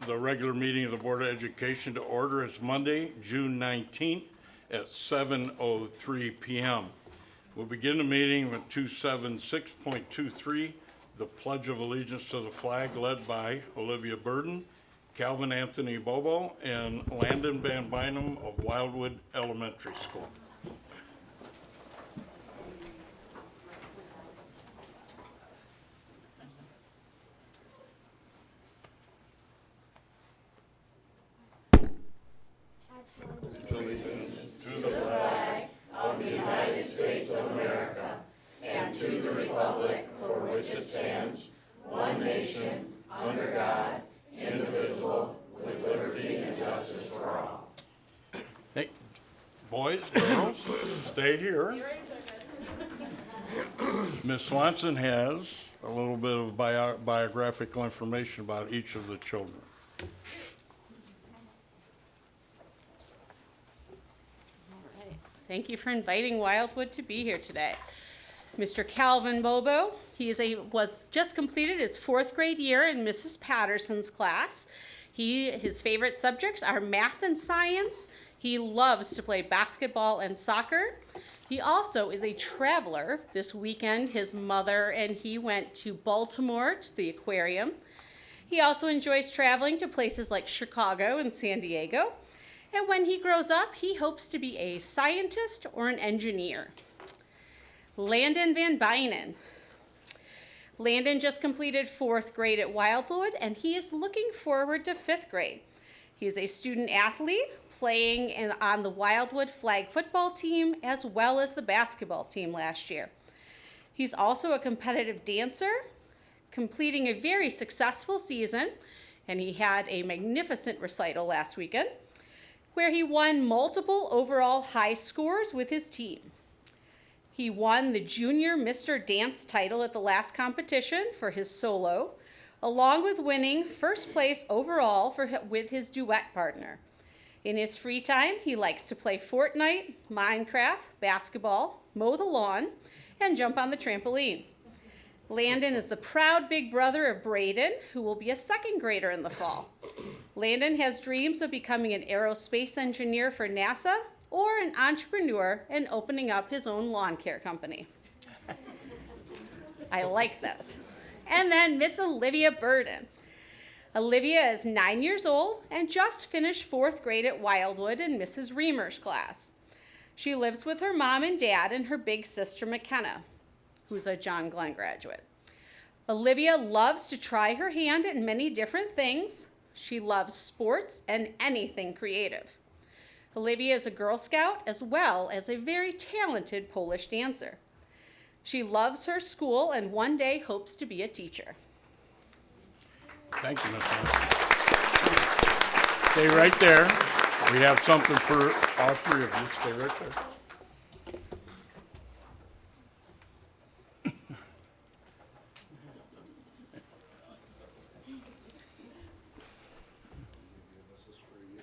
the regular meeting of the Board of Education to order. It's Monday, June 19th at 7:03 p.m. We'll begin the meeting with 276.23, the Pledge of Allegiance to the flag, led by Olivia Burden, Calvin Anthony Bobo, and Landon Van Bynum of Wildwood Elementary School. Hey, boys, girls, stay here. Ms. Swanson has a little bit of biographical information about each of the children. Thank you for inviting Wildwood to be here today. Mr. Calvin Bobo, was just completed his 4th grade year in Mrs. Patterson's class. His favorite subjects are math and science. He loves to play basketball and soccer. He also is a traveler. This weekend, his mother and he went to Baltimore to the aquarium. He also enjoys traveling to places like Chicago and San Diego. And when he grows up, he hopes to be a scientist or an engineer. Landon Van Bynum. Landon just completed 4th grade at Wildwood, and he is looking forward to 5th grade. He is a student athlete playing on the Wildwood flag football team as well as the basketball team last year. He's also a competitive dancer, completing a very successful season, and he had a magnificent recital last weekend, where he won multiple overall high scores with his team. He won the Junior Mr. Dance title at the last competition for his solo, along with winning 1st place overall with his duet partner. In his free time, he likes to play Fortnite, Minecraft, basketball, mow the lawn, and jump on the trampoline. Landon is the proud big brother of Braden, who will be a 2nd grader in the fall. Landon has dreams of becoming an aerospace engineer for NASA or an entrepreneur and opening up his own lawn care company. I like those. And then Miss Olivia Burden. Olivia is 9 years old and just finished 4th grade at Wildwood in Mrs. Reamer's class. She lives with her mom and dad and her big sister McKenna, who's a John Glenn graduate. Olivia loves to try her hand at many different things. She loves sports and anything creative. Olivia is a Girl Scout as well as a very talented Polish dancer. She loves her school and one day hopes to be a teacher. Thank you, Ms. Swanson. Stay right there. We have something for all 3 of you. Stay right there. This is for you.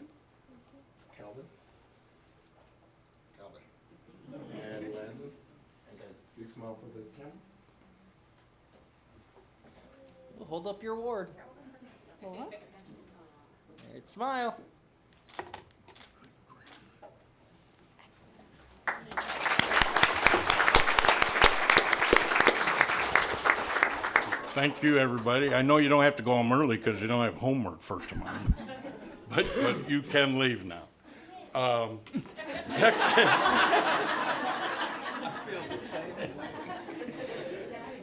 Calvin. Calvin. And Landon. Big smile for the camera. Hold up your award. What? Alright, smile. Thank you, everybody. I know you don't have to go home early because you don't have homework for tomorrow, but you can leave now.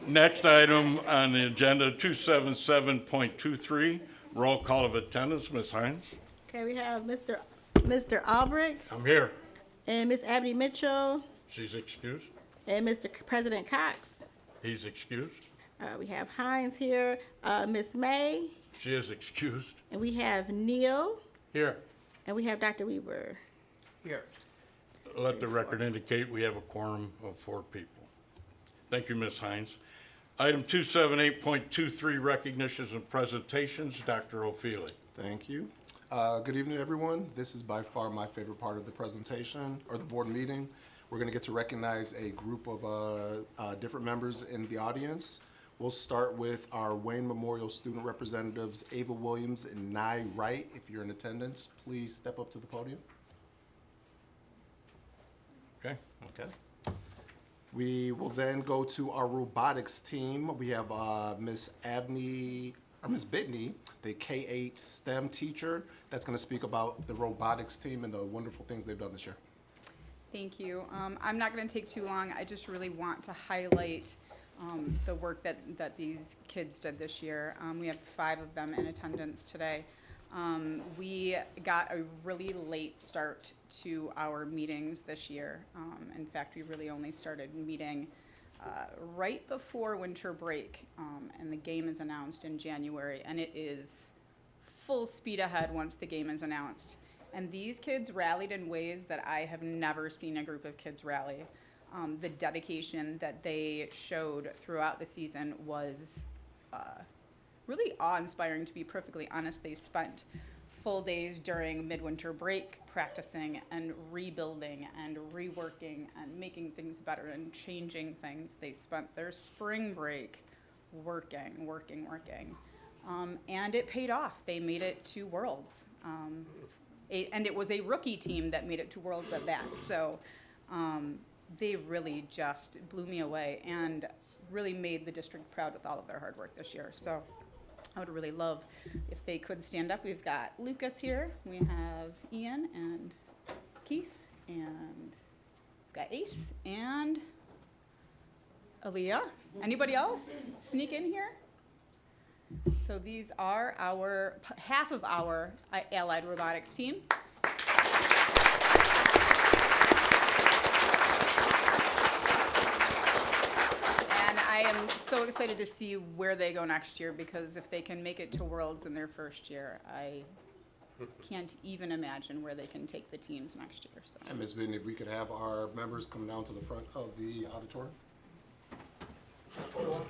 Next item on the agenda, 277.23, roll call of attendance. Ms. Hines? Okay, we have Mr. Albrecht I'm here. and Miss Abby Mitchell She's excused. and Mr. President Cox. He's excused. We have Hines here, Miss May, She is excused. and we have Neil, Here. and we have Dr. Weaver. Here. Let the record indicate we have a quorum of 4 people. Thank you, Ms. Hines. Item 278.23, recognitions and presentations. Dr. O'Feely. Thank you. Good evening, everyone. This is by far my favorite part of the presentation or the board meeting. We're going to get to recognize a group of different members in the audience. We'll start with our Wayne Memorial student representatives, Ava Williams and Nye Wright. If you're in attendance, please step up to the podium. Okay. Okay. We will then go to our robotics team. We have Miss Abney, or Miss Bitney, the K-8 STEM teacher, that's going to speak about the robotics team and the wonderful things they've done this year. Thank you. I'm not going to take too long. I just really want to highlight the work that these kids did this year. We have 5 of them in attendance today. We got a really late start to our meetings this year. In fact, we really only started meeting right before winter break, and the game is announced in January, and it is full speed ahead once the game is announced. And these kids rallied in ways that I have never seen a group of kids rally. The dedication that they showed throughout the season was really awe-inspiring, to be perfectly honest. They spent full days during midwinter break practicing and rebuilding and reworking and making things better and changing things. They spent their spring break working. And it paid off. They made it to Worlds. And it was a rookie team that made it to Worlds at that. So they really just blew me away and really made the district proud with all of their hard work this year. So I would really love if they could stand up. We've got Lucas here. We have Ian and Keith, and we've got Ace and Aaliyah. Anybody else sneak in here? So these are half of our Allied Robotics team. And I am so excited to see where they go next year, because if they can make it to Worlds in their first year, I can't even imagine where they can take the teams next year. So. And Ms. Bitney, if we could have our members come down to the front of the auditorium. For the photo op.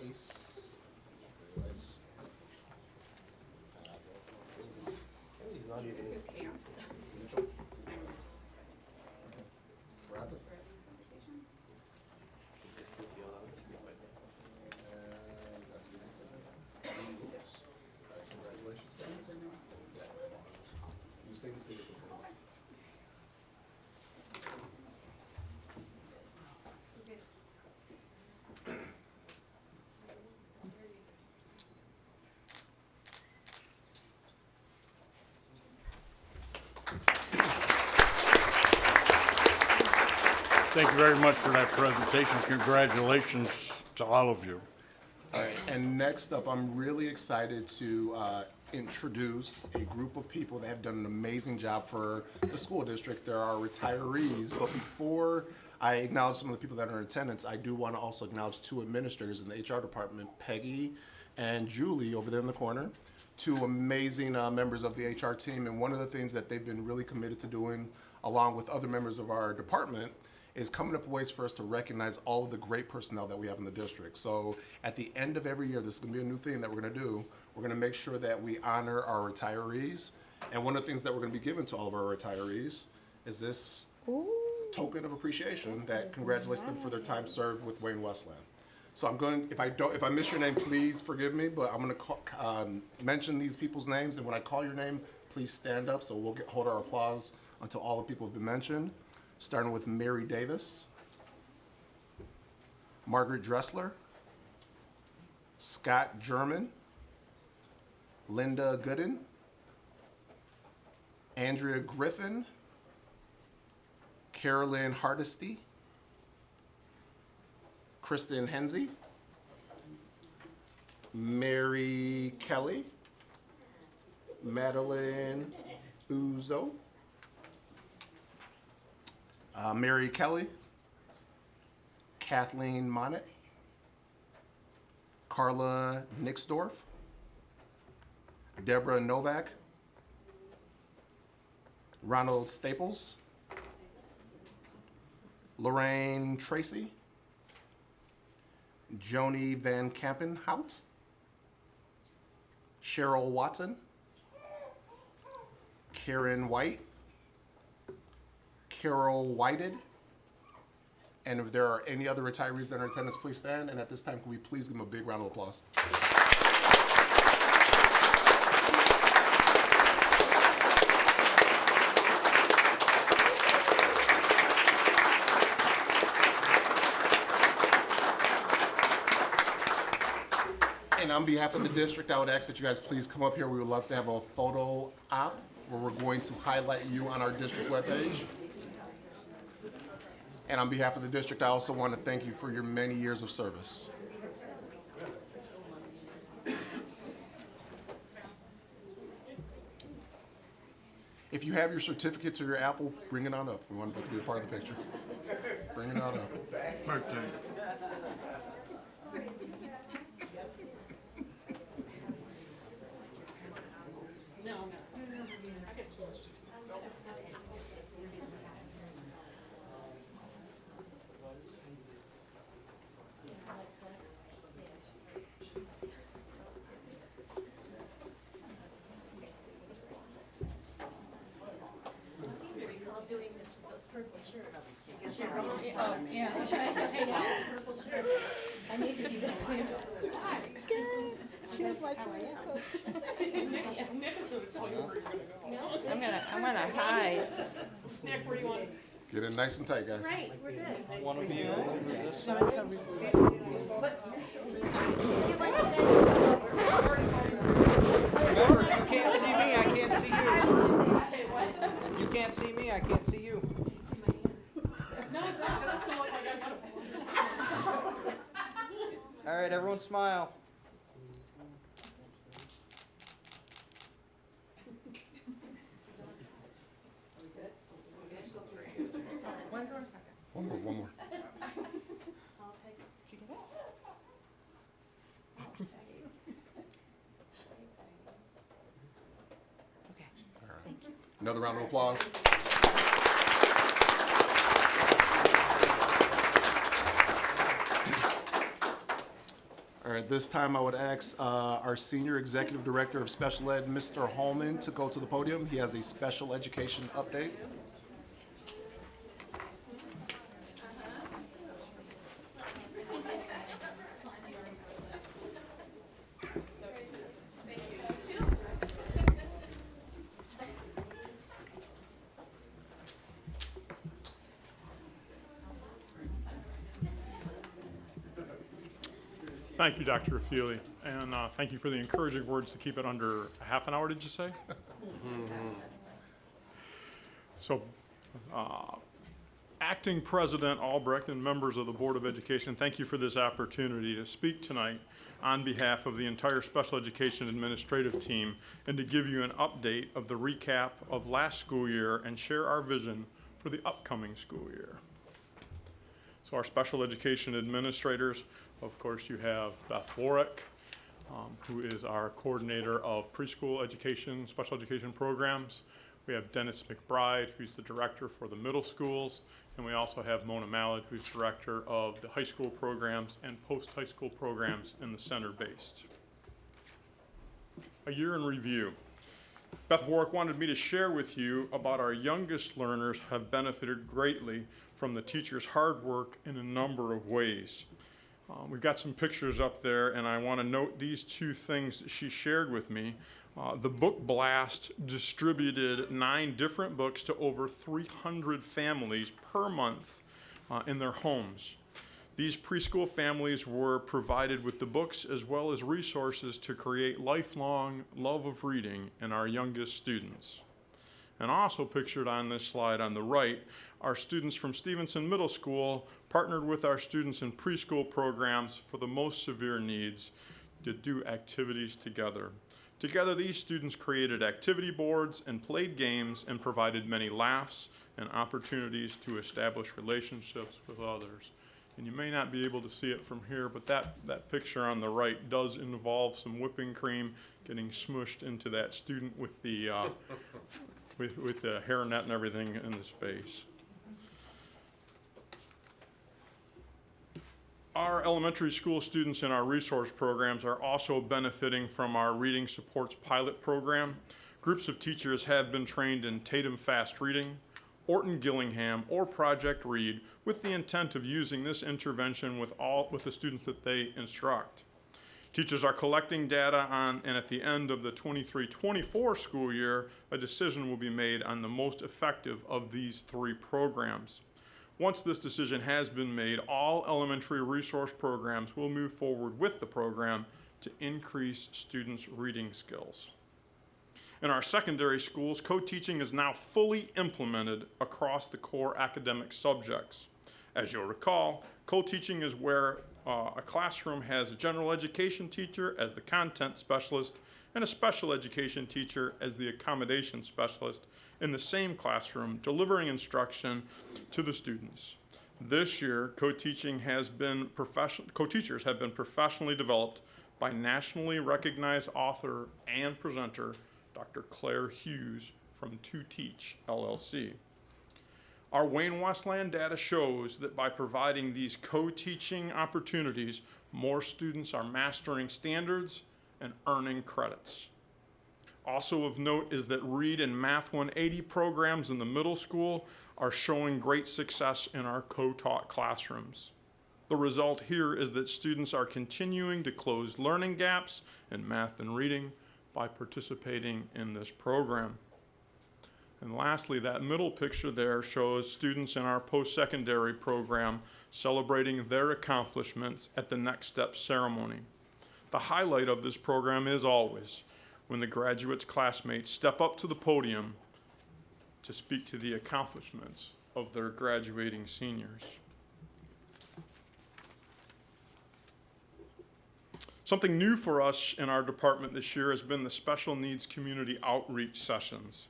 Ace. Rabbit. Congratulations, guys. You stay the state before. Thank you very much for that presentation. Congratulations to all of you. All right, and next up, I'm really excited to introduce a group of people that have done an amazing job for the school district. There are retirees, but before I acknowledge some of the people that are in attendance, I do want to also acknowledge 2 administrators in the HR department, Peggy and Julie over there in the corner, 2 amazing members of the HR team. And one of the things that they've been really committed to doing, along with other members of our department, is coming up with ways for us to recognize all of the great personnel that we have in the district. So at the end of every year, this is gonna be a new thing that we're gonna do. We're gonna make sure that we honor our retirees. And one of the things that we're gonna be giving to all of our retirees is this token of appreciation that congratulates them for their time served with Wayne Westland. So I'm going, if I miss your name, please forgive me, but I'm gonna mention these people's names, and when I call your name, please stand up, so we'll hold our applause until all the people have been mentioned. Starting with Mary Davis, Margaret Dressler, Scott German, Linda Gooden, Andrea Griffin, Carolyn Hardesty, Kristen Hensey, Mary Kelly, Madeline Uzo, Mary Kelly, Kathleen Monnet, Carla Nixdorf, Deborah Novak, Ronald Staples, Lorraine Tracy, Joni Van Kampenhout, Cheryl Watson, Karen White, Carol Whited, and if there are any other retirees that are in attendance, please stand. And at this time, can we please give them a big round of applause? And on behalf of the district, I would ask that you guys please come up here. We would love to have a photo op where we're going to highlight you on our district webpage. And on behalf of the district, I also want to thank you for your many years of service. If you have your certificates or your Apple, bring it on up. We want that to be a part of the picture. Bring it on up. Mark, thank you. Doing this with those purple shirts. I need to be She was like, "Oh, I'm gonna hide. Get it nice and tight, guys. Right, we're good. One of you over this side. Remember, if you can't see me, I can't see you. You can't see me, I can't see you. All right, everyone smile. One more. Another round of applause. All right, this time I would ask our Senior Executive Director of Special Ed, Mr. Holman, to go to the podium. He has a special education update. Thank you, Dr. Feely, and thank you for the encouraging words to keep it under a half an hour, did you say? So, Acting President Albrecht and members of the Board of Education, thank you for this opportunity to speak tonight on behalf of the entire Special Education Administrative team and to give you an update of the recap of last school year and share our vision for the upcoming school year. So our Special Education Administrators, of course, you have Beth Warwick, who is our coordinator of preschool education, special education programs. We have Dennis McBride, who's the director for the middle schools. And we also have Mona Mallett, who's director of the high school programs and post-high school programs in the center-based. A year in review. Beth Warwick wanted me to share with you about our youngest learners have benefited greatly from the teachers' hard work in a number of ways. We've got some pictures up there, and I want to note these two things that she shared with me. The Book Blast distributed 9 different books to over 300 families per month in their homes. These preschool families were provided with the books as well as resources to create lifelong love of reading in our youngest students. And also pictured on this slide on the right, our students from Stevenson Middle School partnered with our students in preschool programs for the most severe needs to do activities together. Together, these students created activity boards and played games and provided many laughs and opportunities to establish relationships with others. And you may not be able to see it from here, but that picture on the right does involve some whipping cream getting smushed into that student with the with the hairnet and everything in his face. Our elementary school students in our resource programs are also benefiting from our Reading Supports Pilot Program. Groups of teachers have been trained in Tatum Fast Reading, Orton Gillingham, or Project Read with the intent of using this intervention with the students that they instruct. Teachers are collecting data on, and at the end of the 23-24 school year, a decision will be made on the most effective of these 3 programs. Once this decision has been made, all elementary resource programs will move forward with the program to increase students' reading skills. In our secondary schools, co-teaching is now fully implemented across the core academic subjects. As you'll recall, co-teaching is where a classroom has a general education teacher as the content specialist and a special education teacher as the accommodation specialist in the same classroom, delivering instruction to the students. This year, co-teachers have been professionally developed by nationally recognized author and presenter, Dr. Claire Hughes from 2Teach LLC. Our Wayne Westland data shows that by providing these co-teaching opportunities, more students are mastering standards and earning credits. Also of note is that Read and Math 180 programs in the middle school are showing great success in our co-taught classrooms. The result here is that students are continuing to close learning gaps in math and reading by participating in this program. And lastly, that middle picture there shows students in our post-secondary program celebrating their accomplishments at the Next Step ceremony. The highlight of this program is always when the graduates' classmates step up to the podium to speak to the accomplishments of their graduating seniors. Something new for us in our department this year has been the special needs community outreach sessions.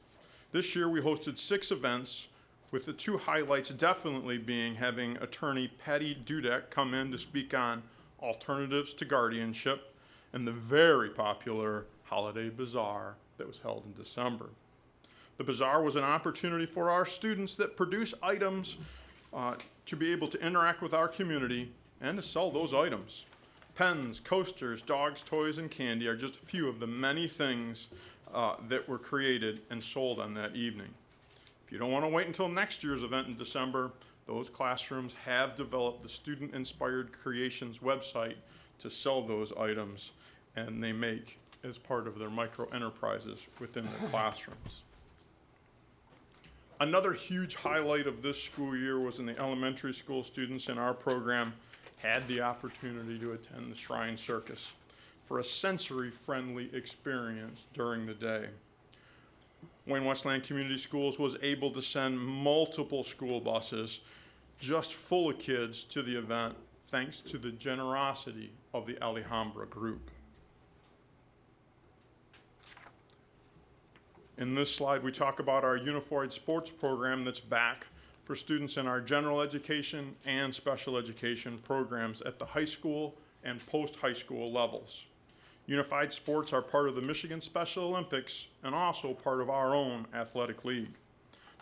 This year we hosted 6 events, with the 2 highlights definitely being having attorney Patty Dudek come in to speak on alternatives to guardianship and the very popular Holiday Bazaar that was held in December. The bazaar was an opportunity for our students that produce items to be able to interact with our community and to sell those items. Pens, coasters, dogs, toys, and candy are just a few of the many things that were created and sold on that evening. If you don't want to wait until next year's event in December, those classrooms have developed the Student Inspired Creations website to sell those items, and they make as part of their micro enterprises within the classrooms. Another huge highlight of this school year was in the elementary school students in our program had the opportunity to attend the Shrine Circus for a sensory-friendly experience during the day. Wayne Westland Community Schools was able to send multiple school buses just full of kids to the event thanks to the generosity of the Alhambra group. In this slide, we talk about our unified sports program that's back for students in our general education and special education programs at the high school and post-high school levels. Unified sports are part of the Michigan Special Olympics and also part of our own athletic league.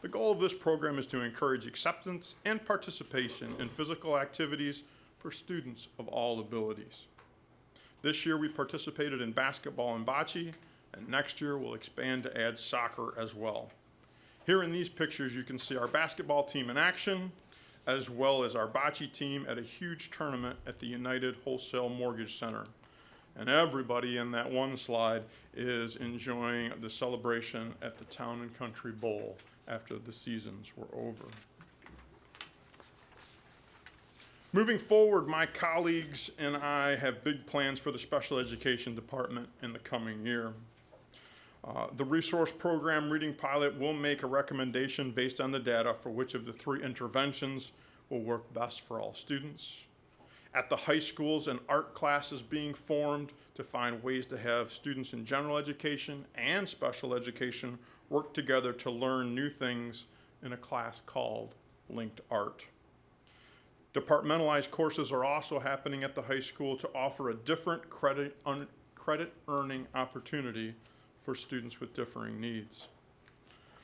The goal of this program is to encourage acceptance and participation in physical activities for students of all abilities. This year we participated in basketball and bocce, and next year we'll expand to add soccer as well. Here in these pictures you can see our basketball team in action, as well as our bocce team at a huge tournament at the United Wholesale Mortgage Center. And everybody in that one slide is enjoying the celebration at the Town and Country Bowl after the seasons were over. Moving forward, my colleagues and I have big plans for the special education department in the coming year. The resource program reading pilot will make a recommendation based on the data for which of the 3 interventions will work best for all students. At the high schools, an art class is being formed to find ways to have students in general education and special education work together to learn new things in a class called Linked Art. Departmentalized courses are also happening at the high school to offer a different credit earning opportunity for students with differing needs.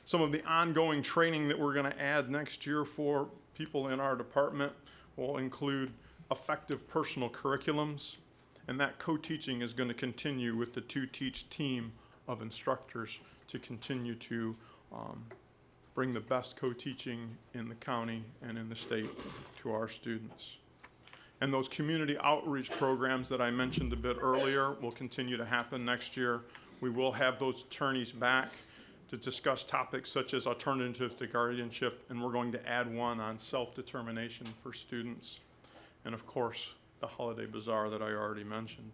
Some of the ongoing training that we're going to add next year for people in our department will include effective personal curriculums, and that co-teaching is going to continue with the two-teach team of instructors to continue to bring the best co-teaching in the county and in the state to our students. And those community outreach programs that I mentioned a bit earlier will continue to happen next year. We will have those attorneys back to discuss topics such as alternatives to guardianship, and we're going to add one on self-determination for students. And of course, the holiday bazaar that I already mentioned.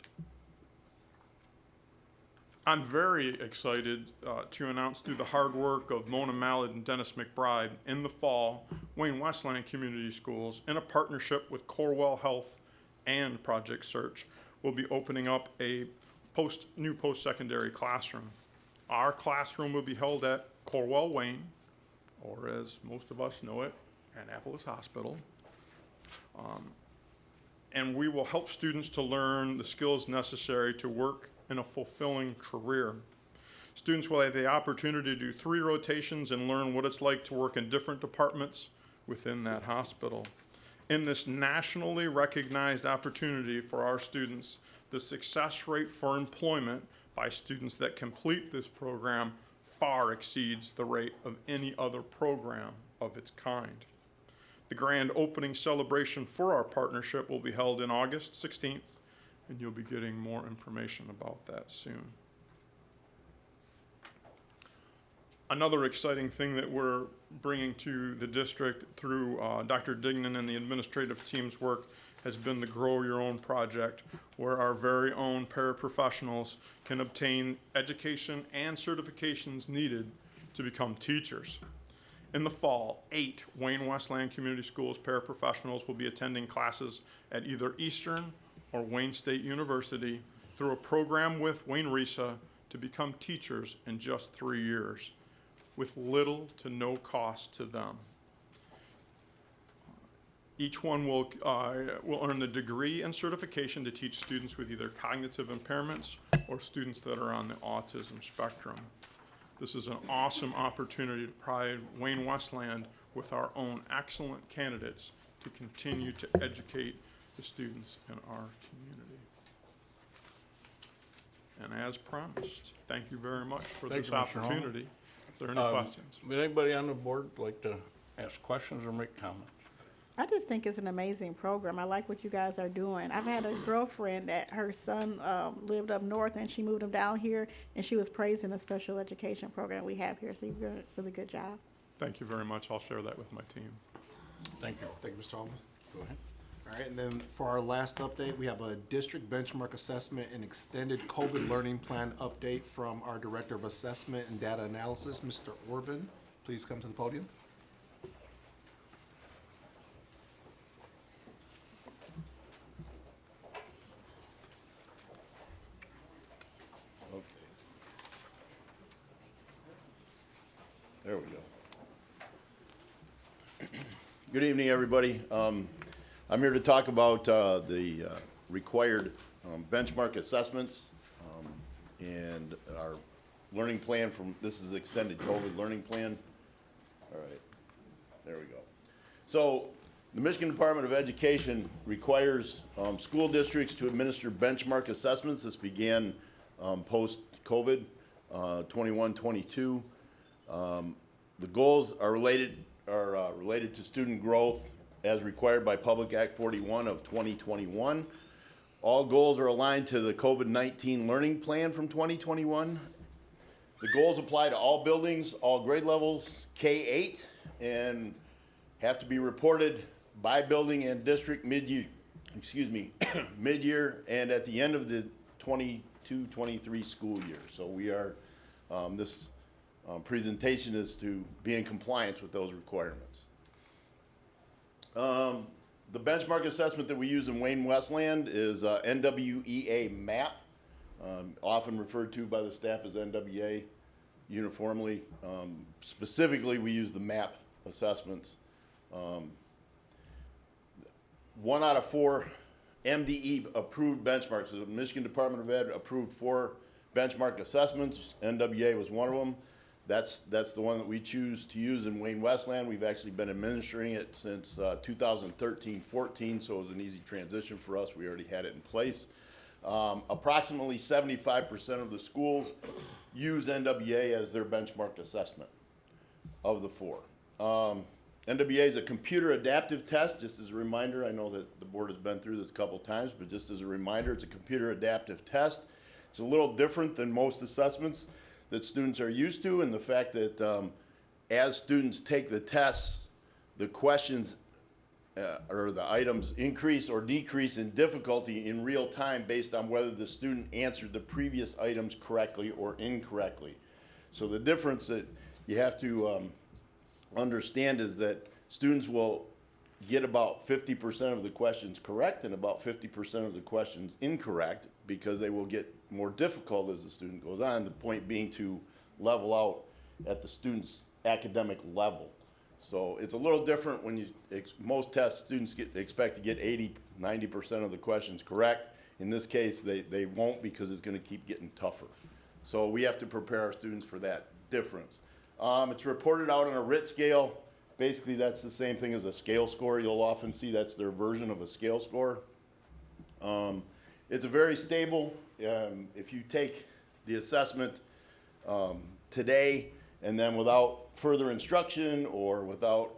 I'm very excited to announce through the hard work of Mona Mallard and Dennis McBride in the fall, Wayne Westland Community Schools, in a partnership with Corewell Health and Project Search, will be opening up a new post-secondary classroom. Our classroom will be held at Corewell Wayne, or as most of us know it, Annapolis Hospital. And we will help students to learn the skills necessary to work in a fulfilling career. Students will have the opportunity to do 3 rotations and learn what it's like to work in different departments within that hospital. In this nationally recognized opportunity for our students, the success rate for employment by students that complete this program far exceeds the rate of any other program of its kind. The grand opening celebration for our partnership will be held in August 16th, and you'll be getting more information about that soon. Another exciting thing that we're bringing to the district through Dr. Dignan and the administrative team's work has been the Grow Your Own project, where our very own paraprofessionals can obtain education and certifications needed to become teachers. In the fall, 8 Wayne Westland Community Schools paraprofessionals will be attending classes at either Eastern or Wayne State University through a program with Wayne RESA to become teachers in just 3 years, with little to no cost to them. Each one will earn the degree and certification to teach students with either cognitive impairments or students that are on the autism spectrum. This is an awesome opportunity to provide Wayne Westland with our own excellent candidates to continue to educate the students in our community. And as promised, thank you very much for Thank this you, Mr. Holman. opportunity. Is there any questions? Would anybody on the board like to ask questions or make comments? I just think it's an amazing program. I like what you guys are doing. I've had a girlfriend that her son lived up north, and she moved him down here, and she was praising the special education program we have here. So you've done a really good job. Thank you very much. I'll share that with my team. Thank you. Thank you, Mr. Holman. Go ahead. All right, and then for our last update, we have a district benchmark assessment and extended COVID learning plan update from our Director of Assessment and Data Analysis, Mr. Orban. Please come to the podium. There we go. Good evening, everybody. I'm here to talk about the required benchmark assessments and our learning plan from, this is extended COVID learning plan. All right, there we go. So the Michigan Department of Education requires school districts to administer benchmark assessments. This began post-COVID, 21-22. The goals are related to student growth as required by Public Act 41 of 2021. All goals are aligned to the COVID-19 learning plan from 2021. The goals apply to all buildings, all grade levels, K-8, and have to be reported by building and district mid-year, mid-year and at the end of the 22-23 school year. So we are, this presentation is to be in compliance with those requirements. The benchmark assessment that we use in Wayne Westland is NWEA MAP, often referred to by the staff as NWA uniformly. Specifically, we use the MAP assessments. 1 out of 4 MDE approved benchmarks. The Michigan Department of Ed approved 4 benchmark assessments. NWA was one of them. That's the one that we choose to use in Wayne Westland. We've actually been administering it since 2013-14, so it was an easy transition for us. We already had it in place. Approximately 75% of the schools use NWA as their benchmark assessment of the four. NWA is a computer adaptive test. Just as a reminder, I know that the board has been through this a couple times, but just as a reminder, it's a computer adaptive test. It's a little different than most assessments that students are used to, and the fact that as students take the tests, the questions or the items increase or decrease in difficulty in real time based on whether the student answered the previous items correctly or incorrectly. So the difference that you have to understand is that students will get about 50% of the questions correct and about 50% of the questions incorrect, because they will get more difficult as the student goes on, the point being to level out at the student's academic level. So it's a little different when most test students expect to get 80-90% of the questions correct. In this case, they won't, because it's going to keep getting tougher. So we have to prepare our students for that difference. It's reported out on a RIT scale. Basically, that's the same thing as a scale score. You'll often see that's their version of a scale score. It's a very stable. If you take the assessment today and then without further instruction or without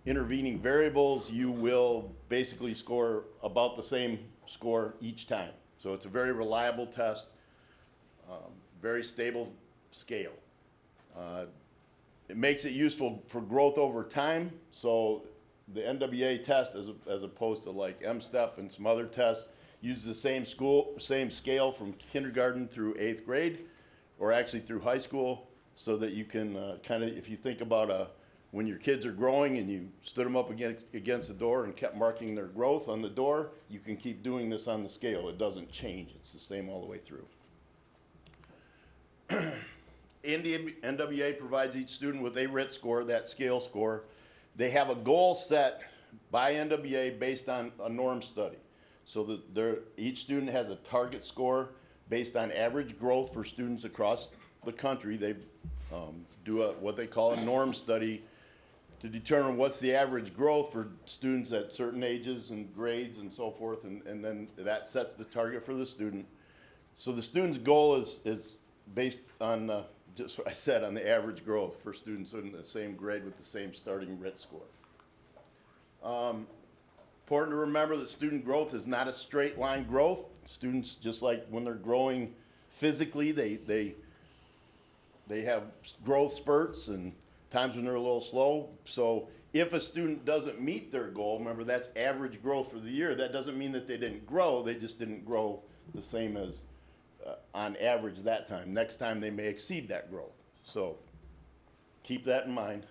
intervening variables, you will basically score about the same score each time. So it's a very reliable test, very stable scale. It makes it useful for growth over time. So the NWA test, as opposed to like M-STEP and some other tests, uses the same scale from kindergarten through 8th grade, or actually through high school, so that you can kind of, if you think about when your kids are growing and you stood them up against the door and kept marking their growth on the door, you can keep doing this on the scale. It doesn't change. It's the same all the way through. NWA provides each student with a RIT score, that scale score. They have a goal set by NWA based on a norm study. So that each student has a target score based on average growth for students across the country. They do what they call a norm study to determine what's the average growth for students at certain ages and grades and so forth, and then that sets the target for the student. So the student's goal is based on, just what I said, on the average growth for students in the same grade with the same starting RIT score. Important to remember that student growth is not a straight line growth. Students, just like when they're growing physically, they have growth spurts and times when they're a little slow. So if a student doesn't meet their goal, remember that's average growth for the year. That doesn't mean that they didn't grow. They just didn't grow the same as on average that time. Next time they may exceed that growth. So keep that in mind.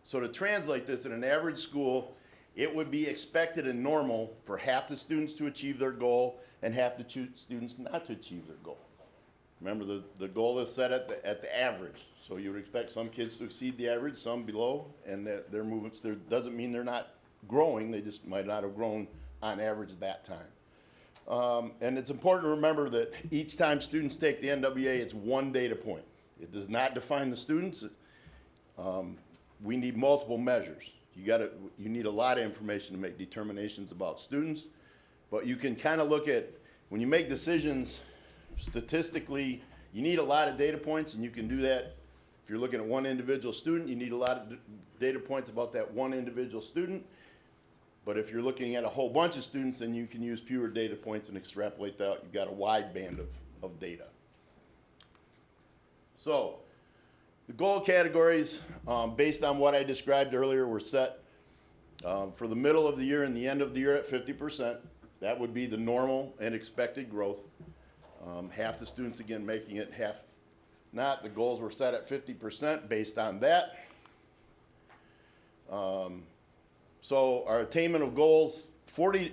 So to translate this in an average school, it would be expected and normal for half the students to achieve their goal and half the students not to achieve their goal. Remember, the goal is set at the average. So you would expect some kids to exceed the average, some below, and that their movements there doesn't mean they're not growing. They just might not have grown on average at that time. And it's important to remember that each time students take the NWA, it's one data point. It does not define the students. We need multiple measures. You need a lot of information to make determinations about students, but you can kind of look at, when you make decisions statistically, you need a lot of data points, and you can do that. If you're looking at one individual student, you need a lot of data points about that one individual student. But if you're looking at a whole bunch of students, then you can use fewer data points and extrapolate that out. You've got a wide band of data. So the goal categories, based on what I described earlier, were set for the middle of the year and the end of the year at 50%. That would be the normal and expected growth. Half the students, again, making it, half not. The goals were set at 50% based on that. So our attainment of goals,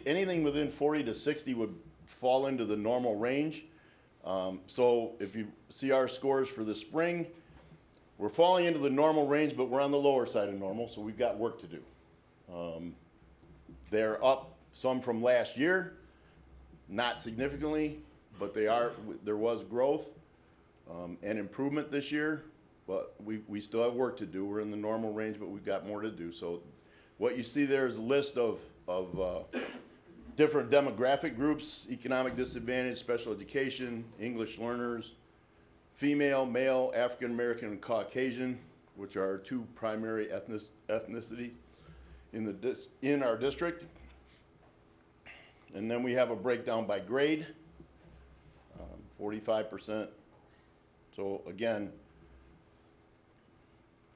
anything within 40 to 60 would fall into the normal range. So if you see our scores for the spring, we're falling into the normal range, but we're on the lower side of normal, so we've got work to do. They're up some from last year, not significantly, but there was growth and improvement this year. but we still have work to do. We're in the normal range, but we've got more to do. So what you see there is a list of different demographic groups: economic disadvantage, special education, English learners, female, male, African American, and Caucasian, which are our two primary ethnicity in our district. And then we have a breakdown by grade, 45%. So again,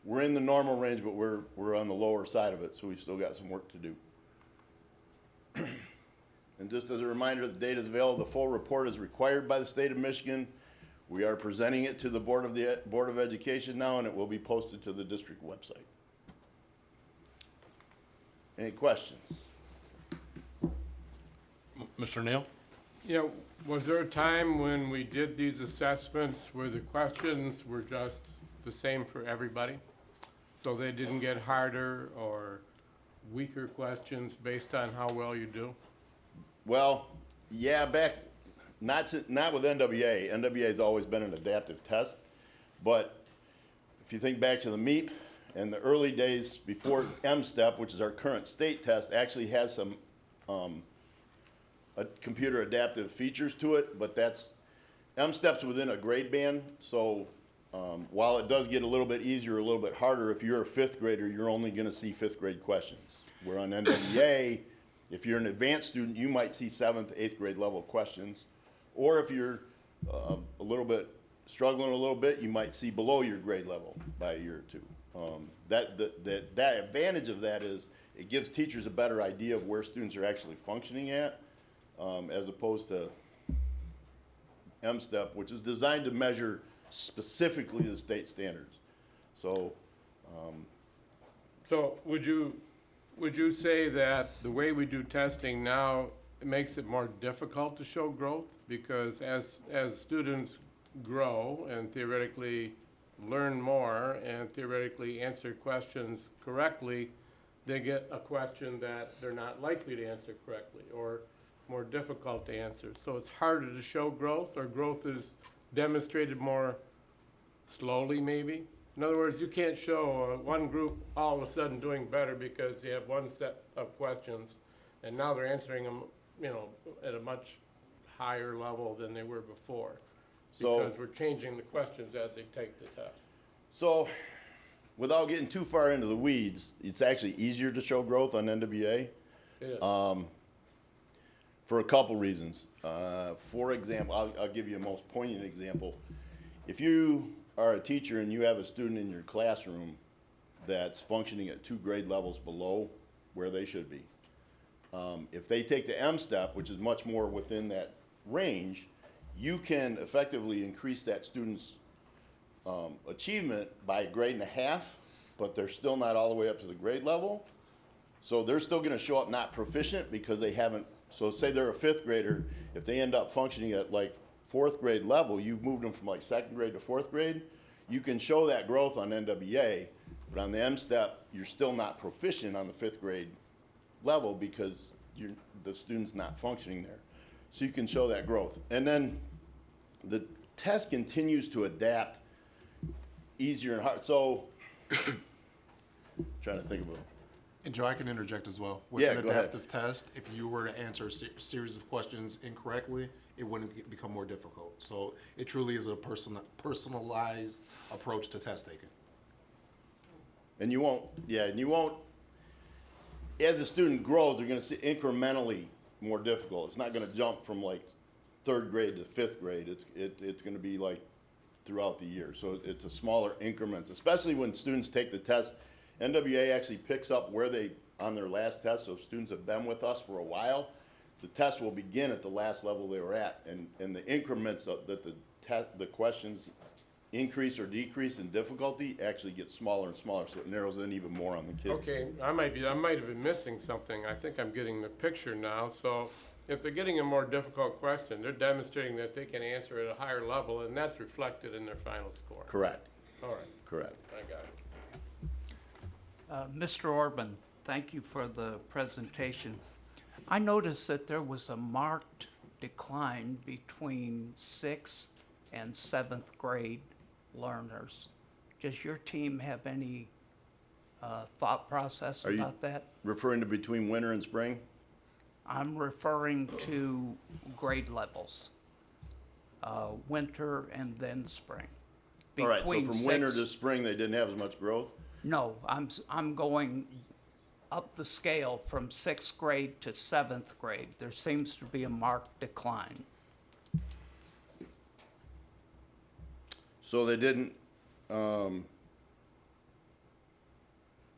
we're in the normal range, but we're on the lower side of it, so we've still got some work to do. And just as a reminder, the data is available. The full report is required by the state of Michigan. We are presenting it to the Board of Education now, and it will be posted to the district website. Any questions? Mr. Neal? Yeah, was there a time when we did these assessments where the questions were just the same for everybody? So they didn't get harder or weaker questions based on how well you do? Well, yeah, not with NWA. NWA has always been an adaptive test, but if you think back to the MEP and the early days before M-STEP, which is our current state test, actually has some computer adaptive features to it, but M-STEP's within a grade band, so while it does get a little bit easier, a little bit harder, if you're a fifth grader, you're only going to see fifth grade questions. Where on NWA, if you're an advanced student, you might see 7th, 8th grade level questions. Or if you're a little bit struggling a little bit, you might see below your grade level by a year or two. That advantage of that is it gives teachers a better idea of where students are actually functioning at, as opposed to M-STEP, which is designed to measure specifically the state standards. So, So would you say that the way we do testing now, it makes it more difficult to show growth? Because as students grow and theoretically learn more and theoretically answer questions correctly, they get a question that they're not likely to answer correctly or more difficult to answer. So it's harder to show growth, or growth is demonstrated more slowly maybe? In other words, you can't show one group all of a sudden doing better because you have one set of questions and now they're answering them, at a much higher level than they were before. So- Because we're changing the questions as they take the test. So, without getting too far into the weeds, it's actually easier to show growth on NWA. It is. For a couple reasons. For example, I'll give you a most poignant example. If you are a teacher and you have a student in your classroom that's functioning at 2 grade levels below where they should be, if they take the M-STEP, which is much more within that range, you can effectively increase that student's achievement by a grade and a half, but they're still not all the way up to the grade level. So they're still going to show up not proficient because they haven't. So say they're a 5th grader, if they end up functioning at like 4th grade level, you've moved them from like 2nd grade to 4th grade, you can show that growth on NWA, but on the M-STEP, you're still not proficient on the 5th grade level because the student's not functioning there. So you can show that growth. And then the test continues to adapt easier and harder. So, trying to think of it. And Joe, I can interject as well. With Yeah, an go ahead. adaptive test, if you were to answer a series of questions incorrectly, it wouldn't become more difficult. So it truly is a personalized approach to test taking. And you won't, as the student grows, they're going to see incrementally more difficult. It's not going to jump from like 3rd grade to 5th grade. It's going to be like throughout the year. So it's a smaller increments, especially when students take the test. NWA actually picks up where they, on their last test, so if students have been with us for a while, the test will begin at the last level they were at, and the increments of that the questions increase or decrease in difficulty actually get smaller and smaller, so it narrows in even more on the kids. Okay, I might have been missing something. I think I'm getting the picture now. So if they're getting a more difficult question, they're demonstrating that they can answer at a higher level, and that's reflected in their final score. Correct. All right, Correct. I got it. Mr. Orban, thank you for the presentation. I noticed that there was a marked decline between 6th and 7th grade learners. Does your team have any thought process Are you- about that? Referring to between winter and spring? I'm referring to grade levels, winter and then spring. All right, so Between from winter to sixth- spring, they didn't have as much growth? No, I'm going up the scale from sixth grade to seventh grade. There seems to be a marked decline. So they didn't,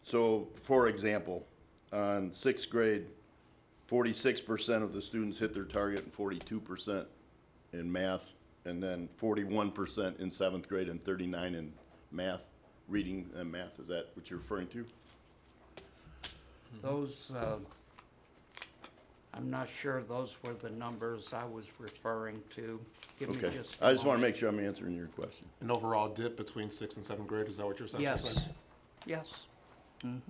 so for example, on sixth grade, 46% of the students hit their target and 42% in math, and then 41% in seventh grade and 39 in math, reading and math. Is that what you're referring to? Those, I'm not sure those were the numbers I was referring to. Give me Okay. just I just want to moment. make sure I'm answering your question. An overall dip between sixth and seventh grade, is that what you're essentially saying? Yes, yes.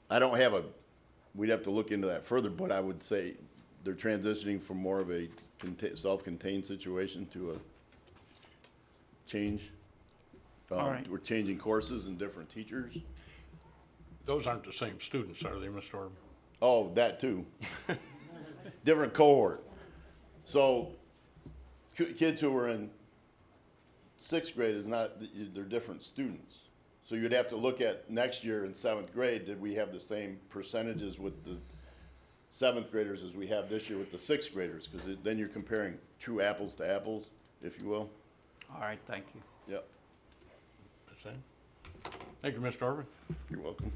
I don't have a, we'd have to look into that further, but I would say they're transitioning from more of a self-contained situation to a change. All right. We're changing courses and different teachers. Those aren't the same students, are they, Mr. Orban? Oh, that too. Different cohort. So kids who were in sixth grade is not, they're different students. So you'd have to look at next year in seventh grade, did we have the same percentages with the seventh graders as we have this year with the sixth graders? Because then you're comparing true apples to apples, if you will. All right, thank you. Yep, Same. Thank you, Mr. Orban. you're welcome.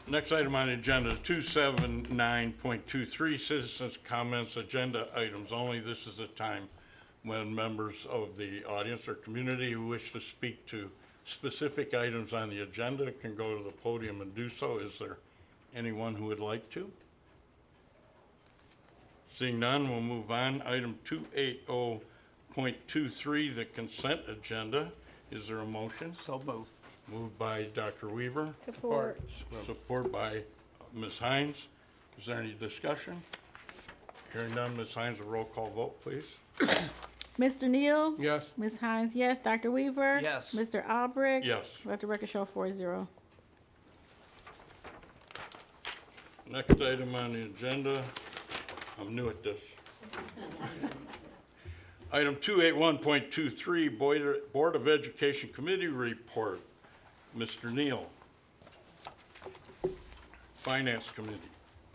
Next item on the agenda, 279.23, citizens' comments, agenda items only. This is a time when members of the audience or community who wish to speak to specific items on the agenda can go to the podium and do so. Is there anyone who would like to? Seeing none, we'll move on. Item 280.23, the consent agenda. Is there a motion? So moved. Moved by Dr. Weaver. Support. Support by Ms. Hines. Is there any discussion? Hearing none, Ms. Hines, a roll call vote, please. Mr. Neal? Yes. Ms. Hines, yes. Dr. Weaver? Yes. Mr. Albrecht? Yes. Let the record show 4-0. Next item on the agenda, I'm new at this. Item 281.23, Board of Education Committee Report. Mr. Neal. Finance Committee.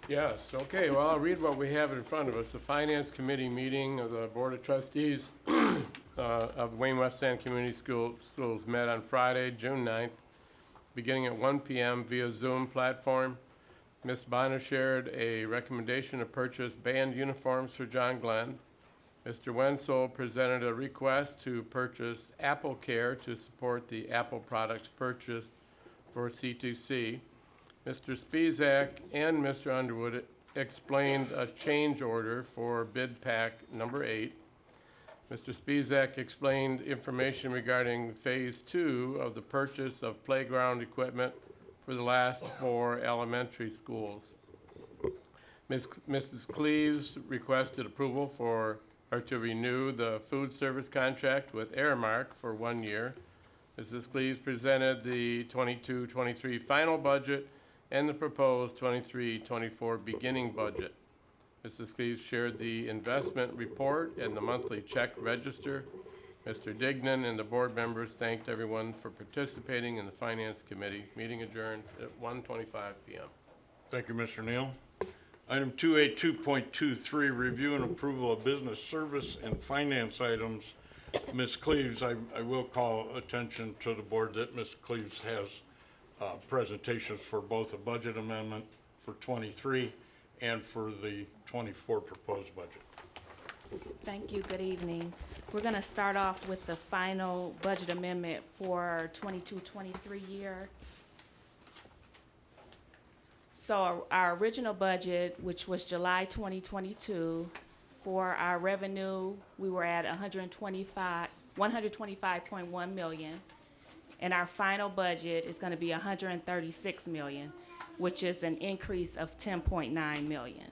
Yes, okay, well, I'll read what we have in front of us. The Finance Committee meeting of the Board of Trustees of Wayne West End Community Schools met on Friday, June 9th, beginning at 1 p.m. via Zoom platform. Ms. Bonner shared a recommendation to purchase band uniforms for John Glenn. Mr. Wenzel presented a request to purchase Apple Care to support the Apple products purchased for C2C. Mr. Spizak and Mr. Underwood explained a change order for bid pack number 8. Mr. Spizak explained information regarding phase 2 of the purchase of playground equipment for the last 4 elementary schools. Mrs. Cleaves requested approval to renew the food service contract with Aramark for 1 year. Mrs. Cleaves presented the 22-23 final budget and the proposed 23-24 beginning budget. Mrs. Cleaves shared the investment report and the monthly check register. Mr. Dignan and the board members thanked everyone for participating in the Finance Committee. Meeting adjourned at 1:25 p.m. Thank you, Mr. Neal. Item 282.23, review and approval of business service and finance items. Ms. Cleaves, I will call attention to the board that Ms. Cleaves has presentations for both a budget amendment for 23 and for the 24 proposed budget. Thank you, good evening. We're gonna start off with the final budget amendment for 22-23 year. So our original budget, which was July 2022, for our revenue, we were at 125.1 million. And our final budget is gonna be 136 million, which is an increase of 10.9 million.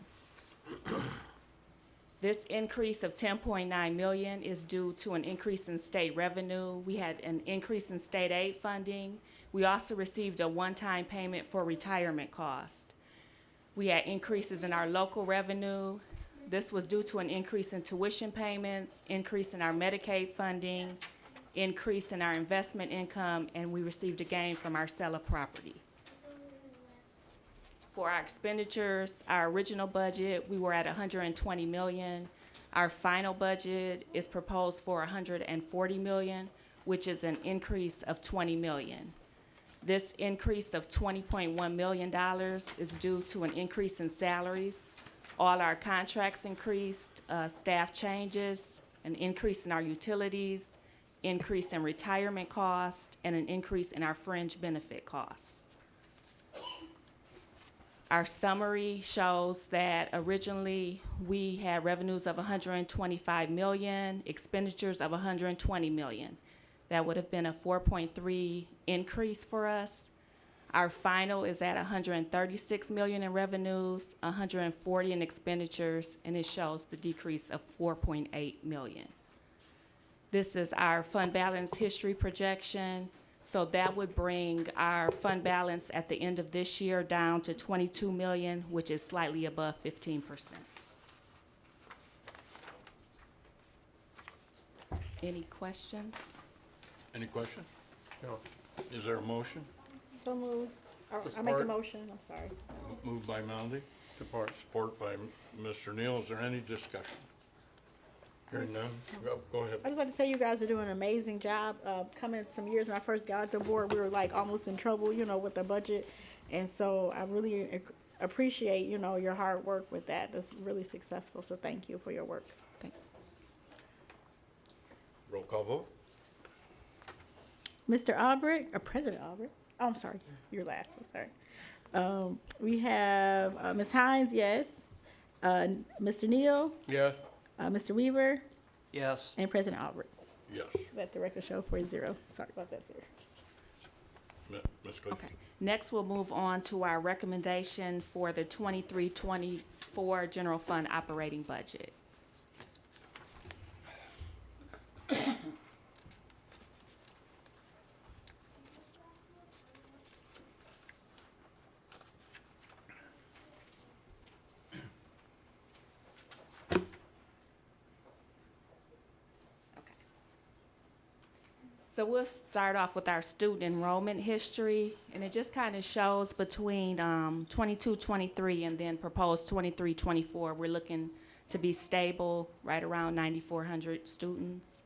This increase of 10.9 million is due to an increase in state revenue. We had an increase in state aid funding. We also received a one-time payment for retirement cost. We had increases in our local revenue. This was due to an increase in tuition payments, increase in our Medicaid funding, increase in our investment income, and we received a gain from our sale of property. For our expenditures, our original budget, we were at 120 million. Our final budget is proposed for 140 million, which is an increase of 20 million. This increase of $20.1 million is due to an increase in salaries. All our contracts increased, staff changes, an increase in our utilities, increase in retirement costs, and an increase in our fringe benefit costs. Our summary shows that originally we had revenues of 125 million, expenditures of 120 million. That would have been a 4.3 increase for us. Our final is at 136 million in revenues, 140 in expenditures, and it shows the decrease of 4.8 million. This is our fund balance history projection. So that would bring our fund balance at the end of this year down to 22 million, which is slightly above 15%. Any questions? Any questions? No. Is there a motion? So moved. I make a Support. motion, I'm sorry. Moved by Melody, Support. support by Mr. Neal. Is there any discussion? Hearing none, go ahead. I just like to say you guys are doing an amazing job. Coming some years when I first got the board, we were like almost in trouble, you know, with the budget. And so I really appreciate, you know, your hard work with that. That's really successful. So thank you for your work. Thank Roll call vote? Mr. Albrecht, or President Albrecht. Oh, I'm sorry. You're last. I'm sorry. We have Ms. Hines, yes. Mr. Neal, Yes. Mr. Weaver, Yes. and President Albrecht. Yes. Let the record show 4-0. Sorry about that, sir. Ms. Cleaves? Okay. Next, we'll move on to our recommendation for the 23-24 general fund operating budget. So we'll start off with our student enrollment history, and it just kind of shows between 22-23 and then proposed 23-24. We're looking to be stable, right around 9,400 students.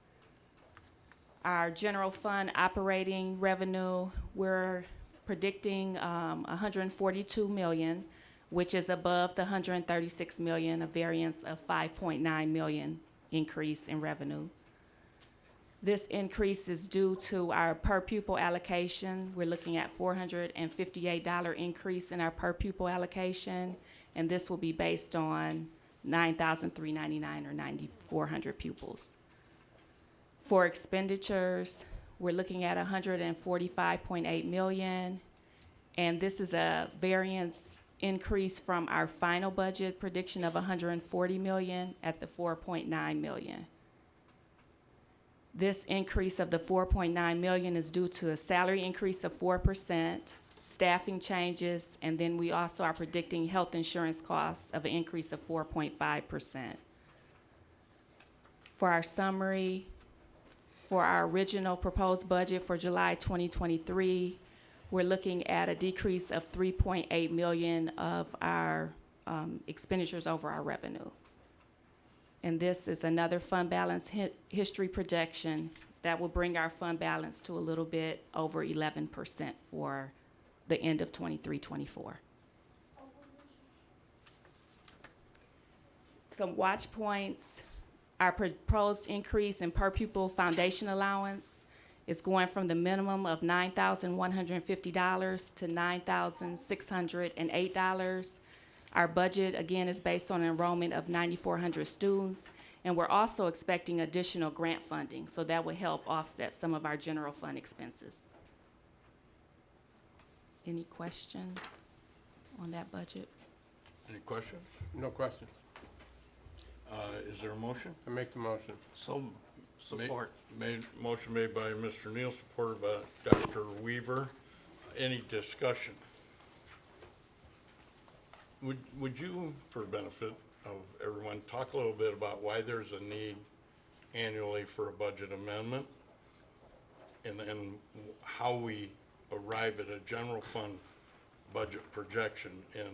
Our general fund operating revenue, we're predicting 142 million, which is above the 136 million, a variance of 5.9 million increase in revenue. This increase is due to our per pupil allocation. We're looking at $458 increase in our per pupil allocation, and this will be based on 9,399 or 9,400 pupils. For expenditures, we're looking at 145.8 million, and this is a variance increase from our final budget prediction of 140 million at the 4.9 million. This increase of the 4.9 million is due to a salary increase of 4%, staffing changes, and then we also are predicting health insurance costs of an increase of 4.5%. For our summary, for our original proposed budget for July 2023, we're looking at a decrease of 3.8 million of our expenditures over our revenue. And this is another fund balance history projection that will bring our fund balance to a little bit over 11% for the end of 23-24. Some watch points. Our proposed increase in per pupil foundation allowance is going from the minimum of $9,150 to $9,608. Our budget, again, is based on an enrollment of 9,400 students, and we're also expecting additional grant funding, so that will help offset some of our general fund expenses. Any questions on that budget? Any questions? No questions. Is there a motion? I make the motion. So, support. Motion made by Mr. Neal, supported by Dr. Weaver. Any discussion? Would you, for benefit of everyone, talk a little bit about why there's a need annually for a budget amendment? And how we arrive at a general fund budget projection and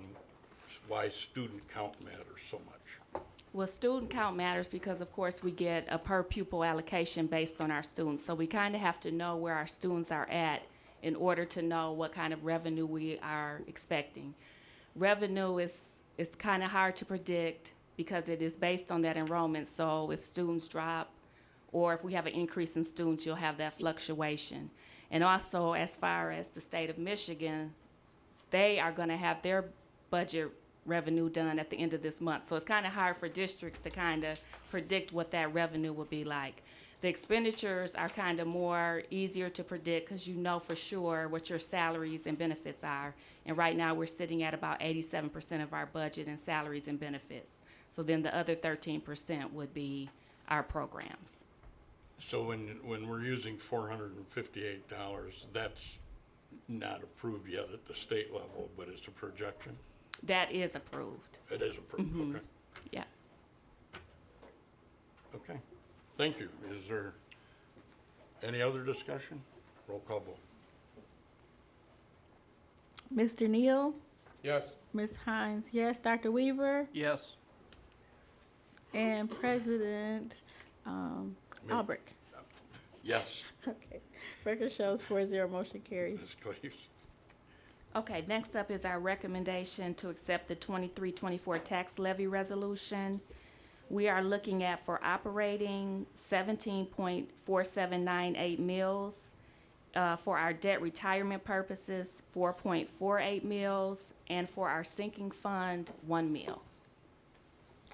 why student count matters so much? Well, student count matters because, of course, we get a per pupil allocation based on our students. So we kind of have to know where our students are at in order to know what kind of revenue we are expecting. Revenue is kind of hard to predict because it is based on that enrollment. So if students drop or if we have an increase in students, you'll have that fluctuation. And also, as far as the state of Michigan, they are going to have their budget revenue done at the end of this month. So it's kind of hard for districts to kind of predict what that revenue will be like. The expenditures are kind of more easier to predict because you know for sure what your salaries and benefits are. And right now we're sitting at about 87% of our budget in salaries and benefits. So then the other 13% would be our programs. So when we're using $458, that's not approved yet at the state level, but it's a projection? That is approved. It is approved, okay. Yeah. Okay, thank you. Is there any other discussion? Roll call vote. Mr. Neal? Yes. Ms. Hines, yes. Dr. Weaver? Yes. And President Albrecht? Yes, Okay. Record shows 4-0, motion carries. Ms. Cleaves. Okay, next up is our recommendation to accept the 23-24 tax levy resolution. We are looking at for operating 17.4798 mils. For our debt retirement purposes, 4.48 mils, and for our sinking fund, 1 mil.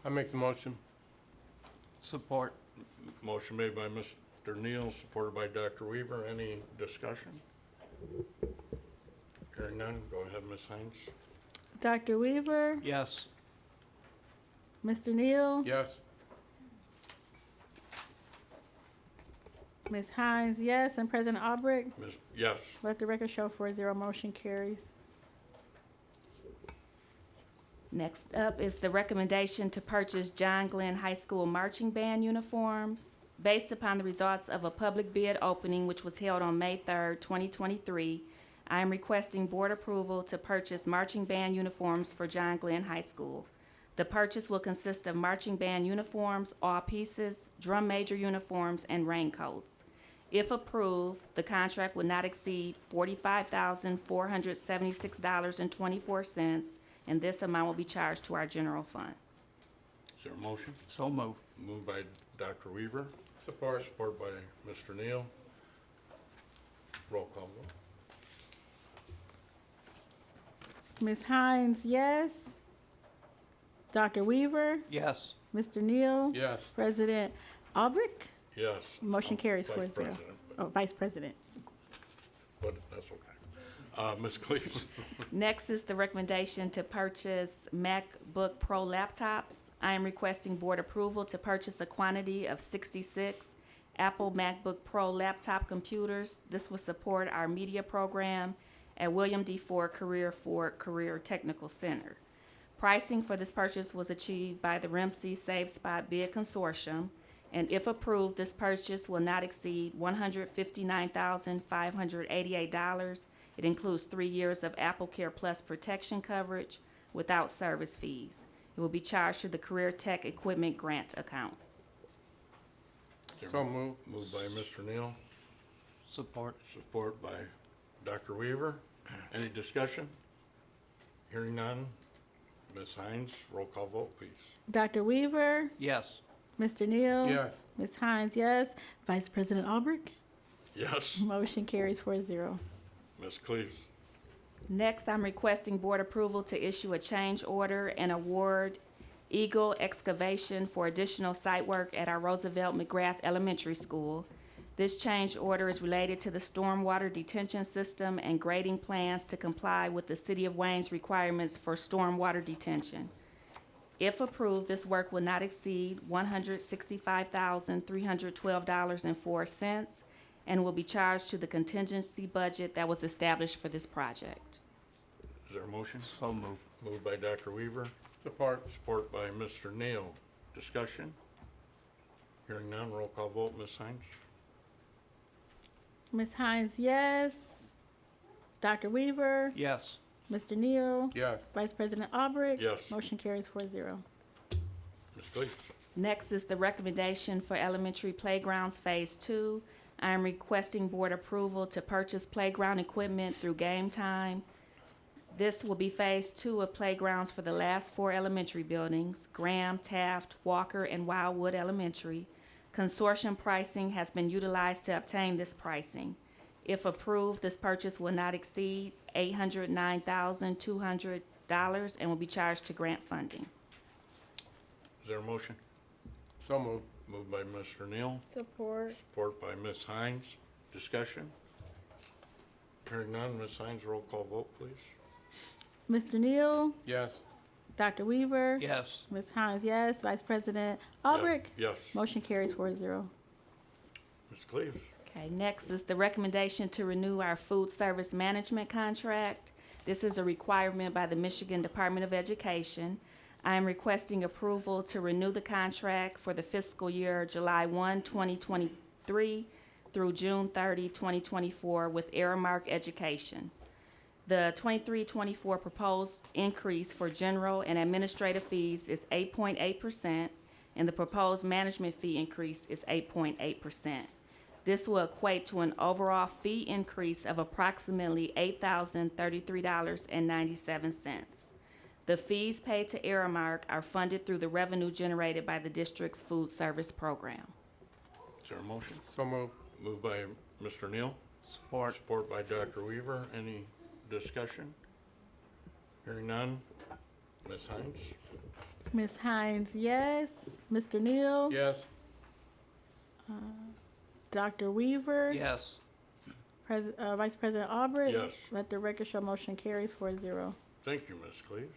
I make the motion. Support. Motion made by Mr. Neal, supported by Dr. Weaver. Any discussion? Hearing none, go ahead, Ms. Hines. Dr. Weaver? Yes. Mr. Neal? Yes. Ms. Hines, yes. And President Albrecht? Yes, Let the record show 4-0, motion carries. Next up is the recommendation to purchase John Glenn High School marching band uniforms. Based upon the results of a public bid opening which was held on May 3rd, 2023, I am requesting board approval to purchase marching band uniforms for John Glenn High School. The purchase will consist of marching band uniforms, all pieces, drum major uniforms, and raincoats. If approved, the contract would not exceed $45,476.24, and this amount will be charged to our general fund. is there a motion? So move. Moved by Dr. Weaver, Support. supported by Mr. Neal. Roll call vote. Ms. Hines, yes. Dr. Weaver? Yes. Mr. Neal? Yes. President Albrecht? Yes. Motion carries Vice 4-0. President, Oh, Vice President. but that's okay. Ms. Cleaves. Next is the recommendation to purchase MacBook Pro laptops. I am requesting board approval to purchase a quantity of 66 Apple MacBook Pro laptop computers. This will support our media program at William D. Ford Career Technical Center. Pricing for this purchase was achieved by the REMC Save Spot Bid Consortium, and if approved, this purchase will not exceed $159,588. It includes 3 years of Apple Care Plus protection coverage without service fees. It will be charged to the Career Tech Equipment Grant account. So move. Moved by Mr. Neal, Support. support by Dr. Weaver. Any discussion? Hearing none. Ms. Hines, roll call vote, please. Dr. Weaver? Yes. Mr. Neal? Yes. Ms. Hines, yes. Vice President Albrecht? Yes, Motion carries 4-0. Ms. Cleaves. Next, I'm requesting board approval to issue a change order and award Eagle Excavation for additional site work at our Roosevelt McGrath Elementary School. This change order is related to the stormwater detention system and grading plans to comply with the City of Wayne's requirements for stormwater detention. If approved, this work will not exceed $165,312.04 and will be charged to the contingency budget that was established for this project. Is there a motion? So moved. Moved by Dr. Weaver, Support. support by Mr. Neal. Discussion? Hearing none, roll call vote, Ms. Hines? Ms. Hines, yes. Dr. Weaver? Yes. Mr. Neal? Yes. Vice President Albrecht? Yes. Motion carries 4-0. Ms. Cleaves? Next is the recommendation for elementary playgrounds Phase 2. I am requesting board approval to purchase playground equipment through Game Time. This will be Phase 2 of playgrounds for the last 4 elementary buildings, Graham, Taft, Walker, and Wildwood Elementary. Consortium pricing has been utilized to obtain this pricing. If approved, this purchase will not exceed $809,200 and will be charged to grant funding. Is there a motion? So moved. Moved by Mr. Neal, Support. support by Ms. Hines. Discussion? Hearing none, Ms. Hines, roll call vote, please. Mr. Neal? Yes. Dr. Weaver? Yes. Ms. Hines, yes. Vice President Albrecht? Yes. Motion carries 4-0. Ms. Cleaves? Okay, next is the recommendation to renew our food service management contract. This is a requirement by the Michigan Department of Education. I am requesting approval to renew the contract for the fiscal year July 1, 2023 through June 30, 2024 with Aramark Education. The 23-24 proposed increase for general and administrative fees is 8.8%, and the proposed management fee increase is 8.8%. This will equate to an overall fee increase of approximately $8,033.97. The fees paid to Aramark are funded through the revenue generated by the district's food service program. Is there a motion? So moved. Moved by Mr. Neal, Support. support by Dr. Weaver. Any discussion? Hearing none, Ms. Hines? Ms. Hines, yes. Mr. Neal? Yes. Dr. Weaver? Yes. Vice President Albrecht? Yes. Let the record show motion carries 4-0. Thank you, Ms. Cleaves.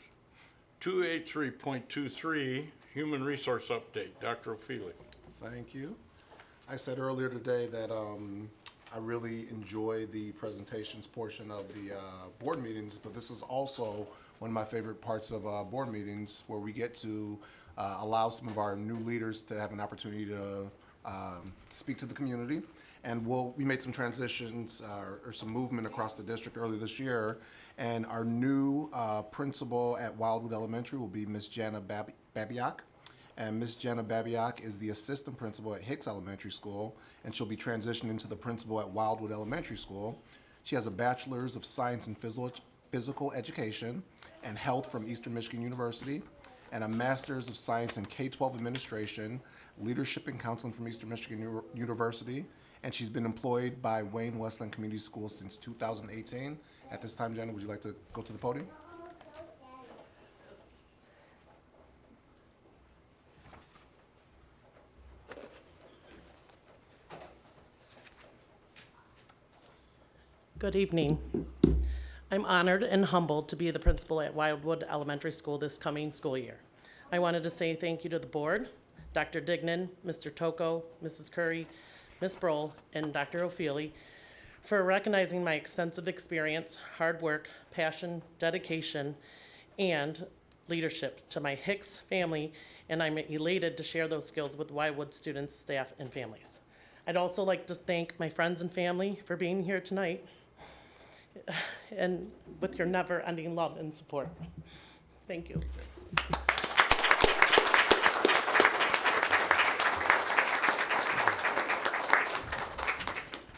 283.23, Human Resource Update. Dr. O'Feely. Thank you. I said earlier today that I really enjoy the presentations portion of the board meetings, but this is also one of my favorite parts of board meetings where we get to allow some of our new leaders to have an opportunity to speak to the community. And we made some transitions or some movement across the district earlier this year. And our new principal at Wildwood Elementary will be Ms. Jana Babiak. And Ms. Jana Babiak is the assistant principal at Hicks Elementary School, and she'll be transitioning into the principal at Wildwood Elementary School. She has a bachelor's of science in physical education and health from Eastern Michigan University, and a master's of science in K-12 administration, leadership and counseling from Eastern Michigan University, and she's been employed by Wayne Westland Community Schools since 2018. At this time, Jana, would you like to go to the podium? Good evening. I'm honored and humbled to be the principal at Wildwood Elementary School this coming school year. I wanted to say thank you to the board, Dr. Dignan, Mr. Toko, Mrs. Curry, Ms. Brohl, and Dr. O'Feely for recognizing my extensive experience, hard work, passion, dedication, and leadership to my Hicks family, and I'm elated to share those skills with Wildwood students, staff, and families. I'd also like to thank my friends and family for being here tonight and with your never-ending love and support. Thank you.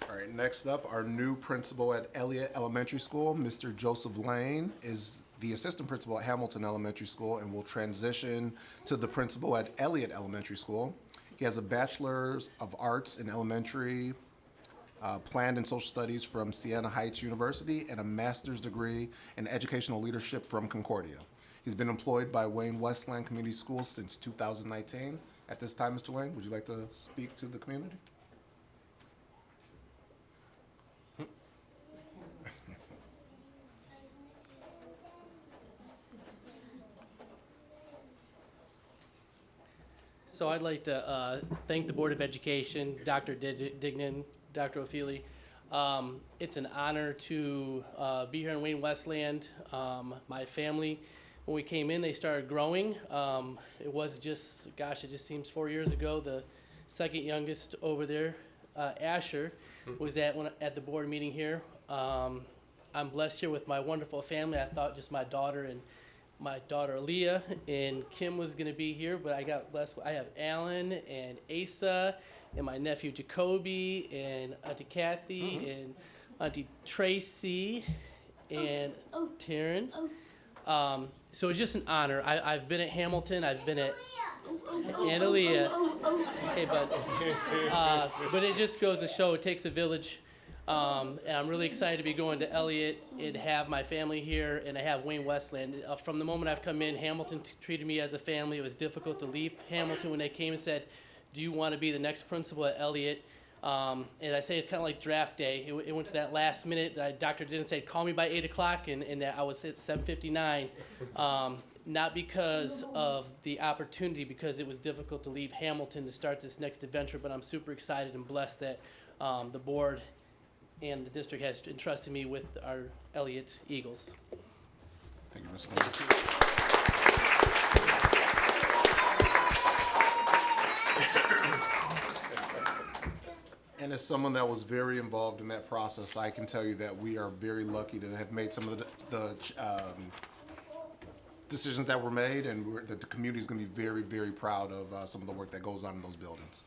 All right, next up, our new principal at Elliott Elementary School, Mr. Joseph Lane, is the assistant principal at Hamilton Elementary School and will transition to the principal at Elliott Elementary School. He has a bachelor's of arts in elementary planned in social studies from Siena Heights University and a master's degree in educational leadership from Concordia. He's been employed by Wayne Westland Community Schools since 2019. At this time, Mr. Lane, would you like to speak to the community? So I'd like to thank the Board of Education, Dr. Dignan, Dr. O'Feely. It's an honor to be here in Wayne Westland. My family, when we came in, they started growing. It was just, gosh, it just seems 4 years ago. The second youngest over there, Asher, was at the board meeting here. I'm blessed here with my wonderful family. I thought just my daughter Leah and Kim was gonna be here, but I got blessed. I have Alan and Asa and my nephew Jacoby and Auntie Kathy and Auntie Tracy and Taryn. So it's just an honor. I've been at Hamilton. I've been at and Aaliyah. Hey, bud. But it just goes to show it takes a village. And I'm really excited to be going to Elliott and have my family here, and I have Wayne Westland. From the moment I've come in, Hamilton treated me as a family. It was difficult to leave Hamilton when they came and said, do you want to be the next principal at Elliott? And I say it's kind of like draft day. It went to that last minute. Dr. didn't say, call me by 8 o'clock, and I was at 7:59. Not because of the opportunity, because it was difficult to leave Hamilton to start this next adventure, but I'm super excited and blessed that the board and the district has entrusted me with our Elliott Eagles. Thank you, Mr. Lynn. And as someone that was very involved in that process, I can tell you that we are very lucky to have made some of the decisions that were made, and that the community is going to be very, very proud of some of the work that goes on in those buildings.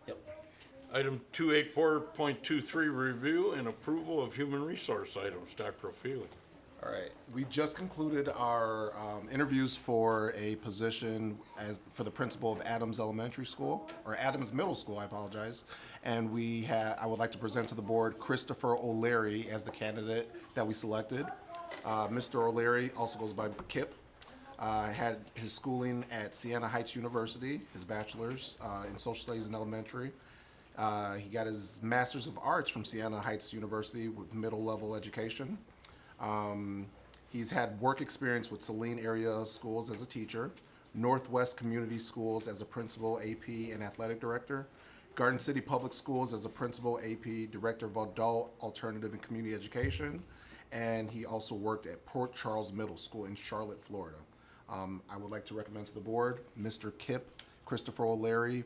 Yep. Item 284.23, review and approval of human resource items. Dr. O'Feely. All right, we just concluded our interviews for a position for the principal of Adams Elementary School, or Adams Middle School, I apologize. And I would like to present to the board Christopher O'Leary as the candidate that we selected. Mr. O'Leary also goes by Kip. Had his schooling at Siena Heights University, his bachelor's in social studies in elementary. He got his master's of arts from Siena Heights University with middle level education. He's had work experience with Saline area schools as a teacher, Northwest Community Schools as a principal, AP, and athletic director, Garden City Public Schools as a principal, AP, director of adult, alternative, and community education, and he also worked at Port Charles Middle School in Charlotte, Florida. I would like to recommend to the board Mr. Kip Christopher O'Leary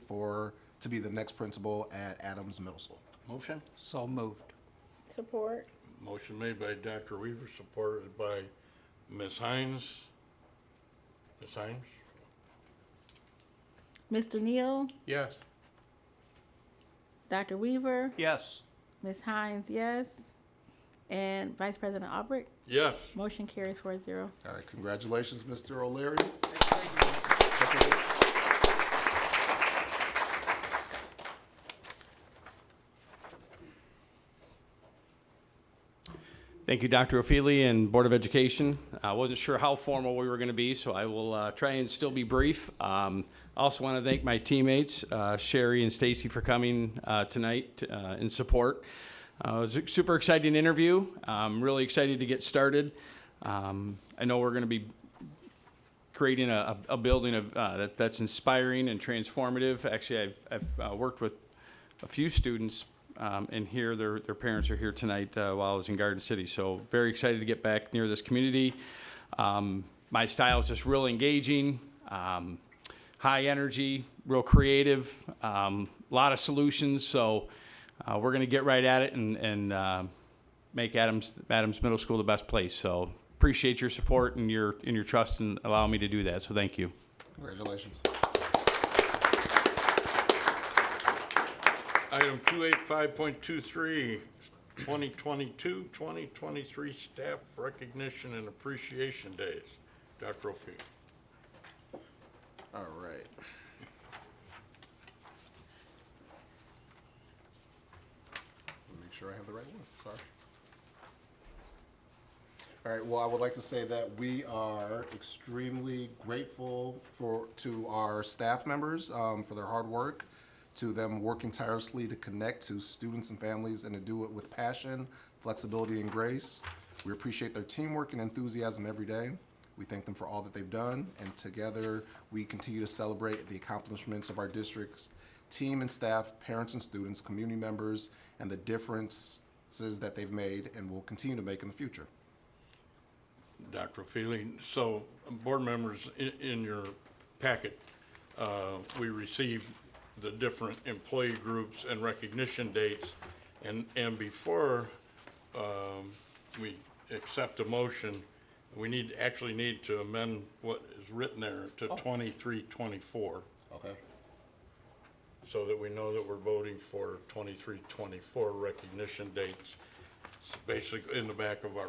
to be the next principal at Adams Middle School. Motion? So moved. Support. Motion made by Dr. Weaver, supported by Ms. Hines. Ms. Hines? Mr. Neal, Yes. Dr. Weaver, Yes. Ms. Hines, yes. And Vice President Albrecht, Yes. motion carries 4-0. All right, congratulations, Mr. O'Leary. Thank you, Dr. O'Feely and Board of Education. I wasn't sure how formal we were going to be, so I will try and still be brief. I also want to thank my teammates, Sherry and Stacy, for coming tonight in support. It was a super exciting interview. I'm really excited to get started. I know we're going to be creating a building that's inspiring and transformative. Actually, I've worked with a few students and here their parents are here tonight while I was in Garden City. So very excited to get back near this community. My style is just real engaging, high energy, real creative, a lot of solutions. So we're going to get right at it and make Adams Middle School the best place. So appreciate your support and your trust in allowing me to do that. So thank you. Congratulations. Item 285.23, 2022-2023 Staff Recognition and Appreciation Days. Dr. O'Feely. All right. Make sure I have the right one. Sorry. All right. Well, I would like to say that we are extremely grateful to our staff members for their hard work, to them working tirelessly to connect to students and families and to do it with passion, flexibility, and grace. We appreciate their teamwork and enthusiasm every day. We thank them for all that they've done, and together we continue to celebrate the accomplishments of our district's team and staff, parents and students, community members, and the differences that they've made and will continue to make in the future. Dr. Feely, so board members, in your packet, we received the different employee groups and recognition dates. And before we accept a motion, we actually need to amend what is written there to 23-24. Okay. So that we know that we're voting for 23-24 recognition dates. It's basically in the back of our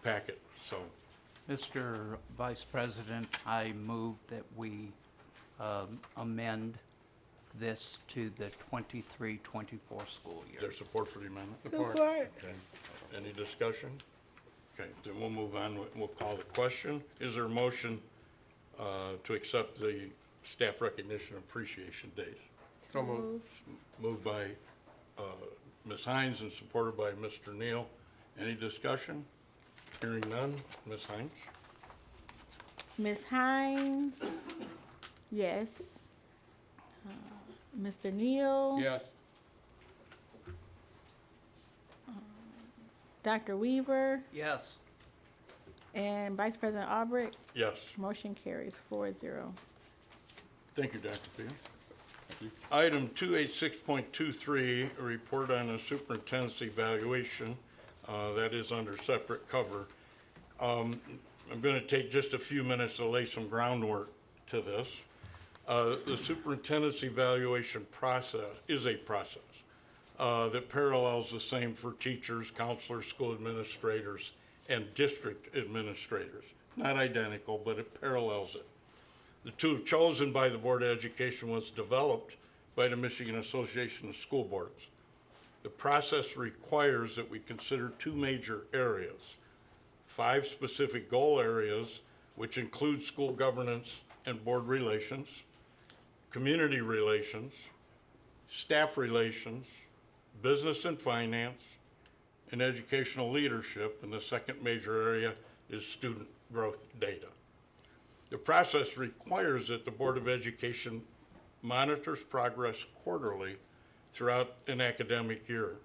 packet, so. Mr. Vice President, I move that we amend this to the 23-24 school year. Is there support for the amendment? Support. Okay. Any discussion? Okay, then we'll move on. We'll call the question. Is there a motion to accept the staff recognition appreciation days? So moved. Moved by Ms. Hines and supported by Mr. Neal. Any discussion? Hearing none. Ms. Hines? Ms. Hines? Yes. Mr. Neal? Yes. Dr. Weaver? Yes. And Vice President Albrecht? Yes. Motion carries 4-0. Thank you, Dr. Field. Item 286.23, a report on the superintendent's evaluation. That is under separate cover. I'm going to take just a few minutes to lay some groundwork to this. The superintendent's evaluation process is a process that parallels the same for teachers, counselors, school administrators, and district administrators. Not identical, but it parallels it. The tool chosen by the Board of Education was developed by the Michigan Association of School Boards. The process requires that we consider two major areas, 5 specific goal areas, which include school governance and board relations, community relations, staff relations, business and finance, and educational leadership, and the second major area is student growth data. The process requires that the Board of Education monitors progress quarterly throughout an academic year.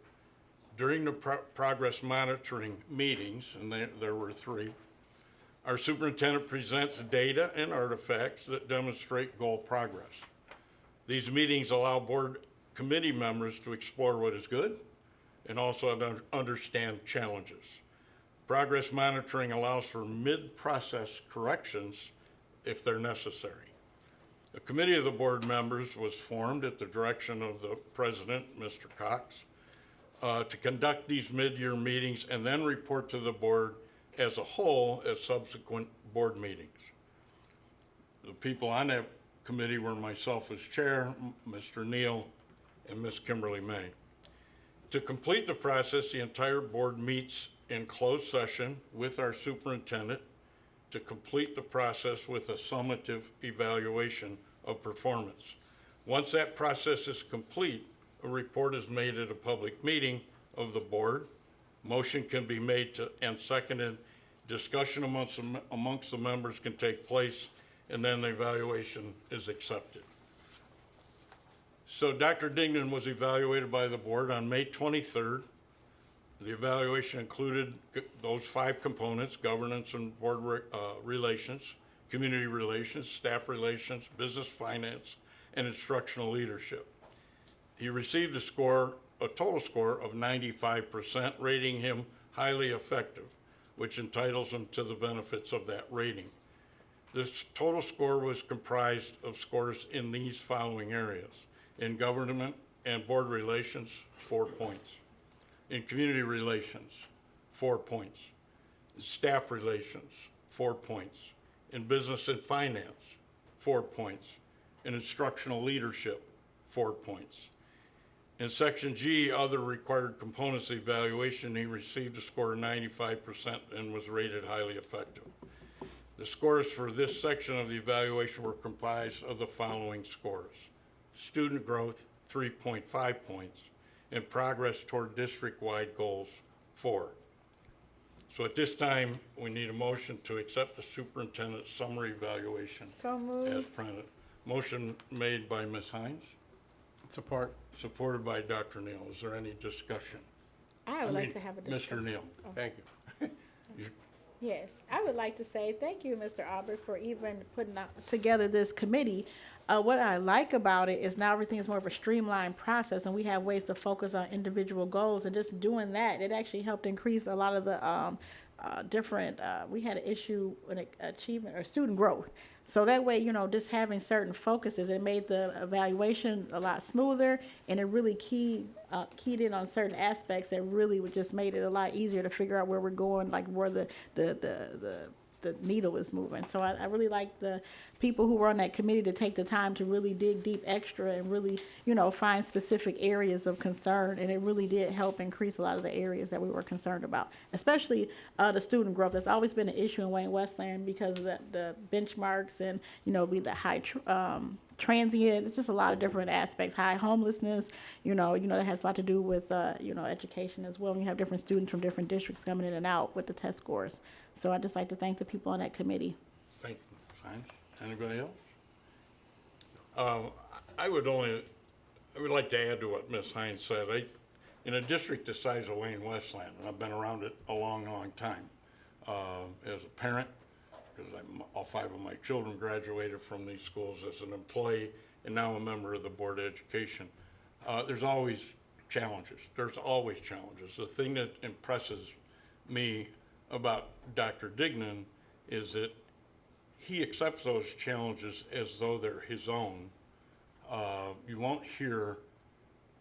During the progress monitoring meetings, and there were 3, our superintendent presents data and artifacts that demonstrate goal progress. These meetings allow board committee members to explore what is good and also understand challenges. Progress monitoring allows for mid-process corrections if they're necessary. A committee of the board members was formed at the direction of the president, Mr. Cox, to conduct these mid-year meetings and then report to the board as a whole at subsequent board meetings. The people on that committee were myself as chair, Mr. Neal, and Ms. Kimberly May. To complete the process, the entire board meets in closed session with our superintendent to complete the process with a summative evaluation of performance. Once that process is complete, a report is made at a public meeting of the board. Motion can be made to and seconded. Discussion amongst the members can take place, and then the evaluation is accepted. So Dr. Dignan was evaluated by the board on May 23rd. The evaluation included those 5 components: governance and board relations, community relations, staff relations, business finance, and instructional leadership. He received a total score of 95%, rating him highly effective, which entitles him to the benefits of that rating. This total score was comprised of scores in these following areas: in government and board relations, 4 points. In community relations, 4 points. In staff relations, 4 points. In business and finance, 4 points. In instructional leadership, 4 points. In section G, other required components of the evaluation, he received a score of 95% and was rated highly effective. The scores for this section of the evaluation were comprised of the following scores: student growth, 3.5 points, and progress toward district-wide goals, 4. So at this time, we need a motion to accept the superintendent's summary evaluation So as moved. printed. Motion made by Ms. Hines, Support. supported by Dr. Neal. Is there any discussion? I would like to have a discussion. Mr. Neal. Thank you. Yes, I would like to say thank you, Mr. Albert, for even putting together this committee. What I like about it is now everything is more of a streamlined process, and we have ways to focus on individual goals. And just doing that, it actually helped increase a lot of the different. We had an issue with achievement or student growth. So that way, just having certain focuses, it made the evaluation a lot smoother, and it really keyed in on certain aspects that really would just made it a lot easier to figure out where we're going, like where the needle is moving. So I really like the people who were on that committee to take the time to really dig deep extra and really, find specific areas of concern. And it really did help increase a lot of the areas that we were concerned about, especially the student growth. That's always been an issue in Wayne Westland because of the benchmarks and, be the high transient. It's just a lot of different aspects. High homelessness, that has a lot to do with, education as well. And you have different students from different districts coming in and out with the test scores. So I'd just like to thank the people on that committee. Thank you, Ms. Hines. Anybody else? I would like to add to what Ms. Hines said. In a district the size of Wayne Westland, and I've been around it a long, long time, as a parent, because all 5 of my children graduated from these schools, as an employee, and now a member of the Board of Education. There's always challenges. There's always challenges. The thing that impresses me about Dr. Dignan is that he accepts those challenges as though they're his own. You won't hear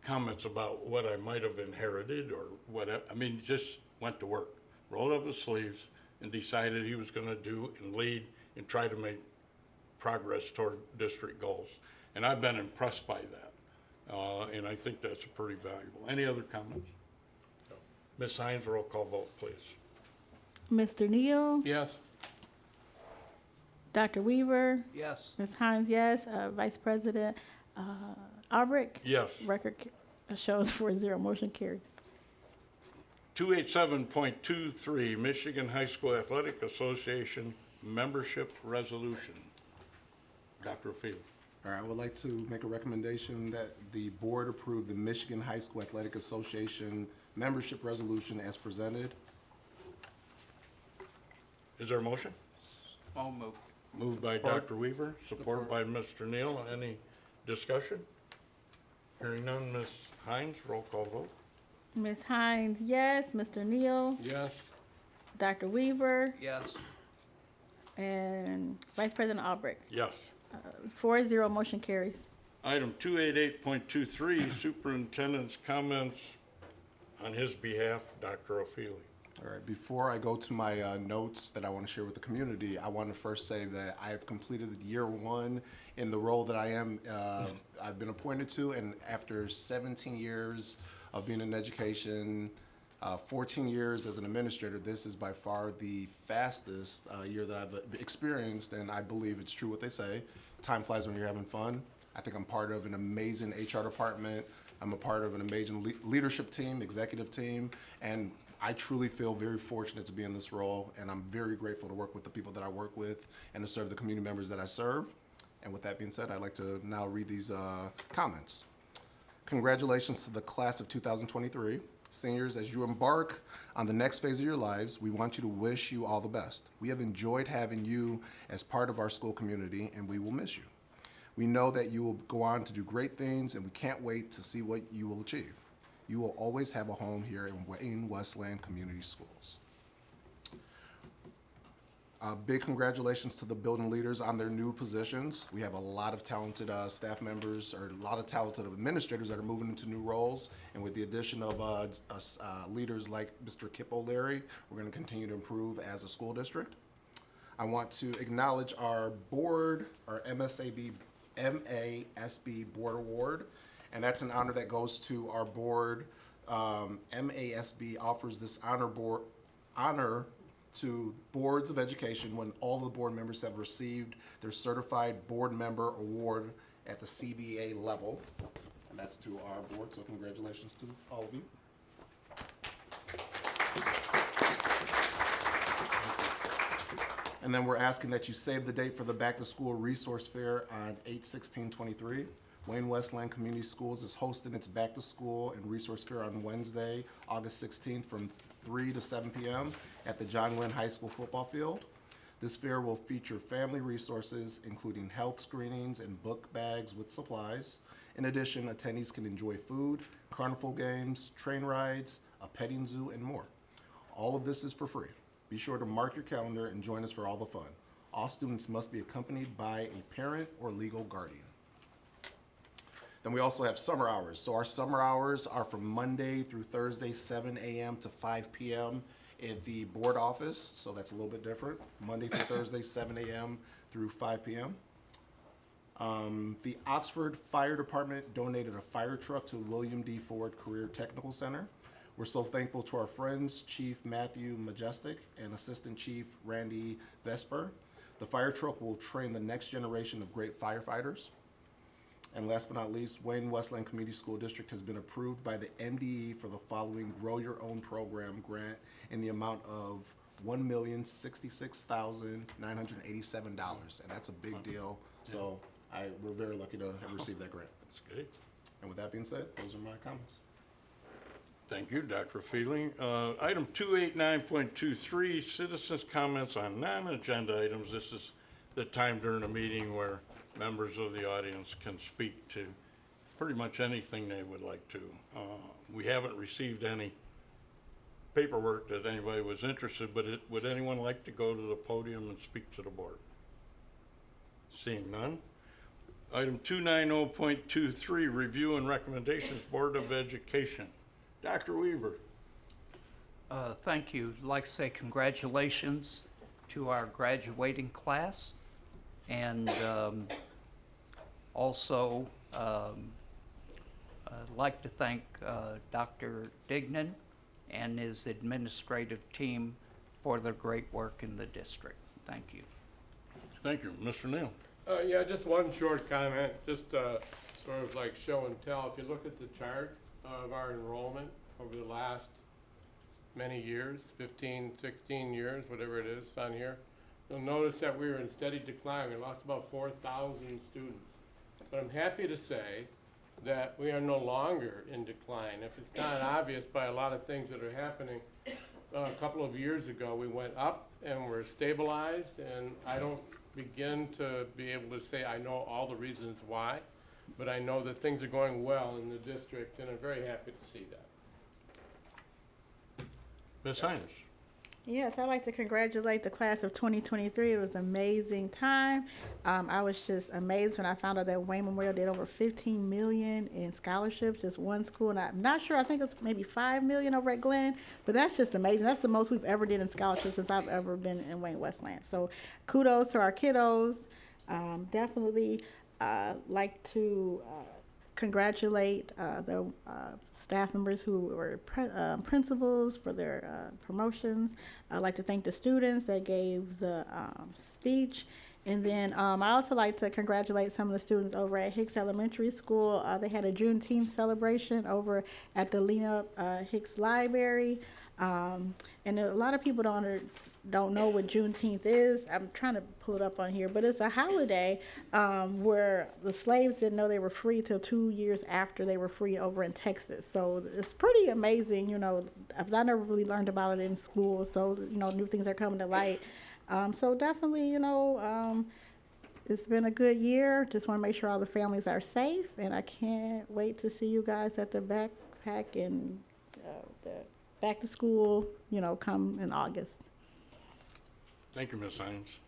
comments about what I might have inherited or whatever. I mean, he just went to work, rolled up his sleeves, and decided he was going to do and lead and try to make progress toward district goals. And I've been impressed by that. And I think that's pretty valuable. Any other comments? Ms. Hines, roll call vote, please. Mr. Neal? Yes. Dr. Weaver? Yes. Ms. Hines, yes. Vice President Albrecht? Yes. Record shows 4-0. Motion carries. 287.23, Michigan High School Athletic Association Membership Resolution. Dr. O'Feely. All right, I would like to make a recommendation that the board approve the Michigan High School Athletic Association membership resolution as presented. Is there a motion? I'll move. Moved by Dr. Weaver, supported by Mr. Neal. Any discussion? Hearing none, Ms. Hines, roll call vote. Ms. Hines, yes. Mr. Neal? Yes. Dr. Weaver? Yes. And Vice President Albrecht? Yes. 4-0, motion carries. Item 288.23, Superintendent's comments on his behalf, Dr. O'Feely. All right, before I go to my notes that I want to share with the community, I want to first say that I have completed year 1 in the role that I've been appointed to, and after 17 years of being in education, 14 years as an administrator, this is by far the fastest year that I've experienced, and I believe it's true what they say. Time flies when you're having fun. I think I'm part of an amazing HR department. I'm a part of an amazing leadership team, executive team, and I truly feel very fortunate to be in this role, and I'm very grateful to work with the people that I work with and to serve the community members that I serve. And with that being said, I'd like to now read these comments. Congratulations to the class of 2023. Seniors, as you embark on the next phase of your lives, we want you to wish you all the best. We have enjoyed having you as part of our school community, and we will miss you. We know that you will go on to do great things, and we can't wait to see what you will achieve. You will always have a home here in Wayne Westland Community Schools. Big congratulations to the building leaders on their new positions. We have a lot of talented staff members, or a lot of talented administrators that are moving into new roles. And with the addition of leaders like Mr. Kip O'Leary, we're going to continue to improve as a school district. I want to acknowledge our board, our MASB Board Award, and that's an honor that goes to our board. MASB offers this honor to boards of education when all the board members have received their certified board member award at the CBA level. And that's to our board, so congratulations to all of you. And then we're asking that you save the date for the back-to-school resource fair on 8/16/23. Wayne Westland Community Schools is hosting its back-to-school and resource fair on Wednesday, August 16th from 3 to 7 p.m. at the John Glenn High School football field. This fair will feature family resources, including health screenings and book bags with supplies. In addition, attendees can enjoy food, carnival games, train rides, a petting zoo, and more. All of this is for free. Be sure to mark your calendar and join us for all the fun. All students must be accompanied by a parent or legal guardian. Then we also have summer hours. So our summer hours are from Monday through Thursday, 7 a.m. to 5 p.m. at the board office. So that's a little bit different. Monday through Thursday, 7 a.m. through 5 p.m. The Oxford Fire Department donated a fire truck to William D. Ford Career Technical Center. We're so thankful to our friends, Chief Matthew Majestic and Assistant Chief Randy Vesper. The fire truck will train the next generation of great firefighters. And last but not least, Wayne Westland Community School District has been approved by the MDE for the following Grow Your Own Program grant in the amount of $1,066,987. And that's a big deal. So we're very lucky to have received that grant. That's good. And with that being said, those are my comments. Thank you, Dr. Feely. Item 289.23, citizens' comments on non-agenda items. This is the time during a meeting where members of the audience can speak to pretty much anything they would like to. We haven't received any paperwork that anybody was interested, but would anyone like to go to the podium and speak to the board? Seeing none. Item 290.23, review and recommendations, Board of Education. Dr. Weaver. Thank you. I'd like to say congratulations to our graduating class. And also, I'd like to thank Dr. Dignan and his administrative team for their great work in the district. Thank you. Thank you. Mr. Neal. Yeah, just one short comment, just sort of like show and tell. If you look at the chart of our enrollment over the last many years, 15, 16 years, whatever it is on here, you'll notice that we were in steady decline. We lost about 4,000 students. But I'm happy to say that we are no longer in decline. If it's not obvious by a lot of things that are happening, a couple of years ago we went up and we're stabilized, and I don't begin to be able to say I know all the reasons why, but I know that things are going well in the district, and I'm very happy to see that. Ms. Hines. Yes, I'd like to congratulate the class of 2023. It was an amazing time. I was just amazed when I found out that Wayne Memorial did over $15 million in scholarships, just one school. And I'm not sure, I think it's maybe $5 million over at Glenn, but that's just amazing. That's the most we've ever did in scholarships since I've ever been in Wayne Westland. So kudos to our kiddos. Definitely like to congratulate the staff members who were principals for their promotions. I'd like to thank the students that gave the speech. And then I also like to congratulate some of the students over at Hicks Elementary School. They had a Juneteenth celebration over at the Lena Hicks Library. And a lot of people don't know what Juneteenth is. I'm trying to pull it up on here, but it's a holiday where the slaves didn't know they were free till 2 years after they were free over in Texas. So it's pretty amazing, you know, because I never really learned about it in school. So, you know, new things are coming to light. So definitely, you know, it's been a good year. Just want to make sure all the families are safe, and I can't wait to see you guys at the backpack and the back to school, you know, come in August. Thank you, Ms. Hines.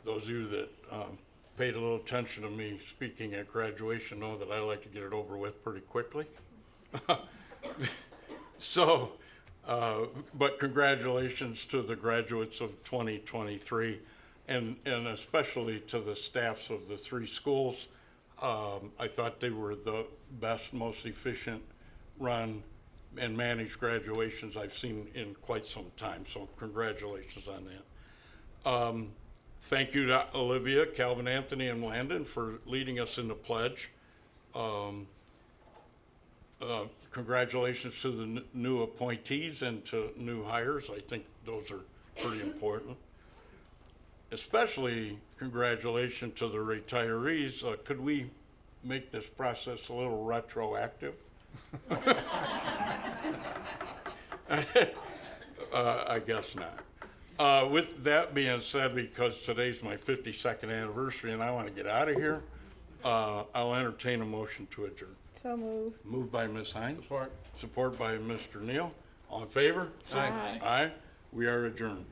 Those of you that paid a little attention to me speaking at graduation know that I like to get it over with pretty quickly. So, but congratulations to the graduates of 2023, and especially to the staffs of the three schools. I thought they were the best, most efficient run and managed graduations I've seen in quite some time, so congratulations on that. Thank you to Olivia, Calvin Anthony, and Landon for leading us in the pledge. Congratulations to the new appointees and to new hires. I think those are pretty important. Especially congratulations to the retirees. Could we make this process a little retroactive? I guess not. With that being said, because today's my 52nd anniversary and I want to get out of here, I'll entertain a motion to adjourn. So move. Moved by Ms. Hines. Support. Support by Mr. Neal. All in favor? Aye. Aye. We are adjourned.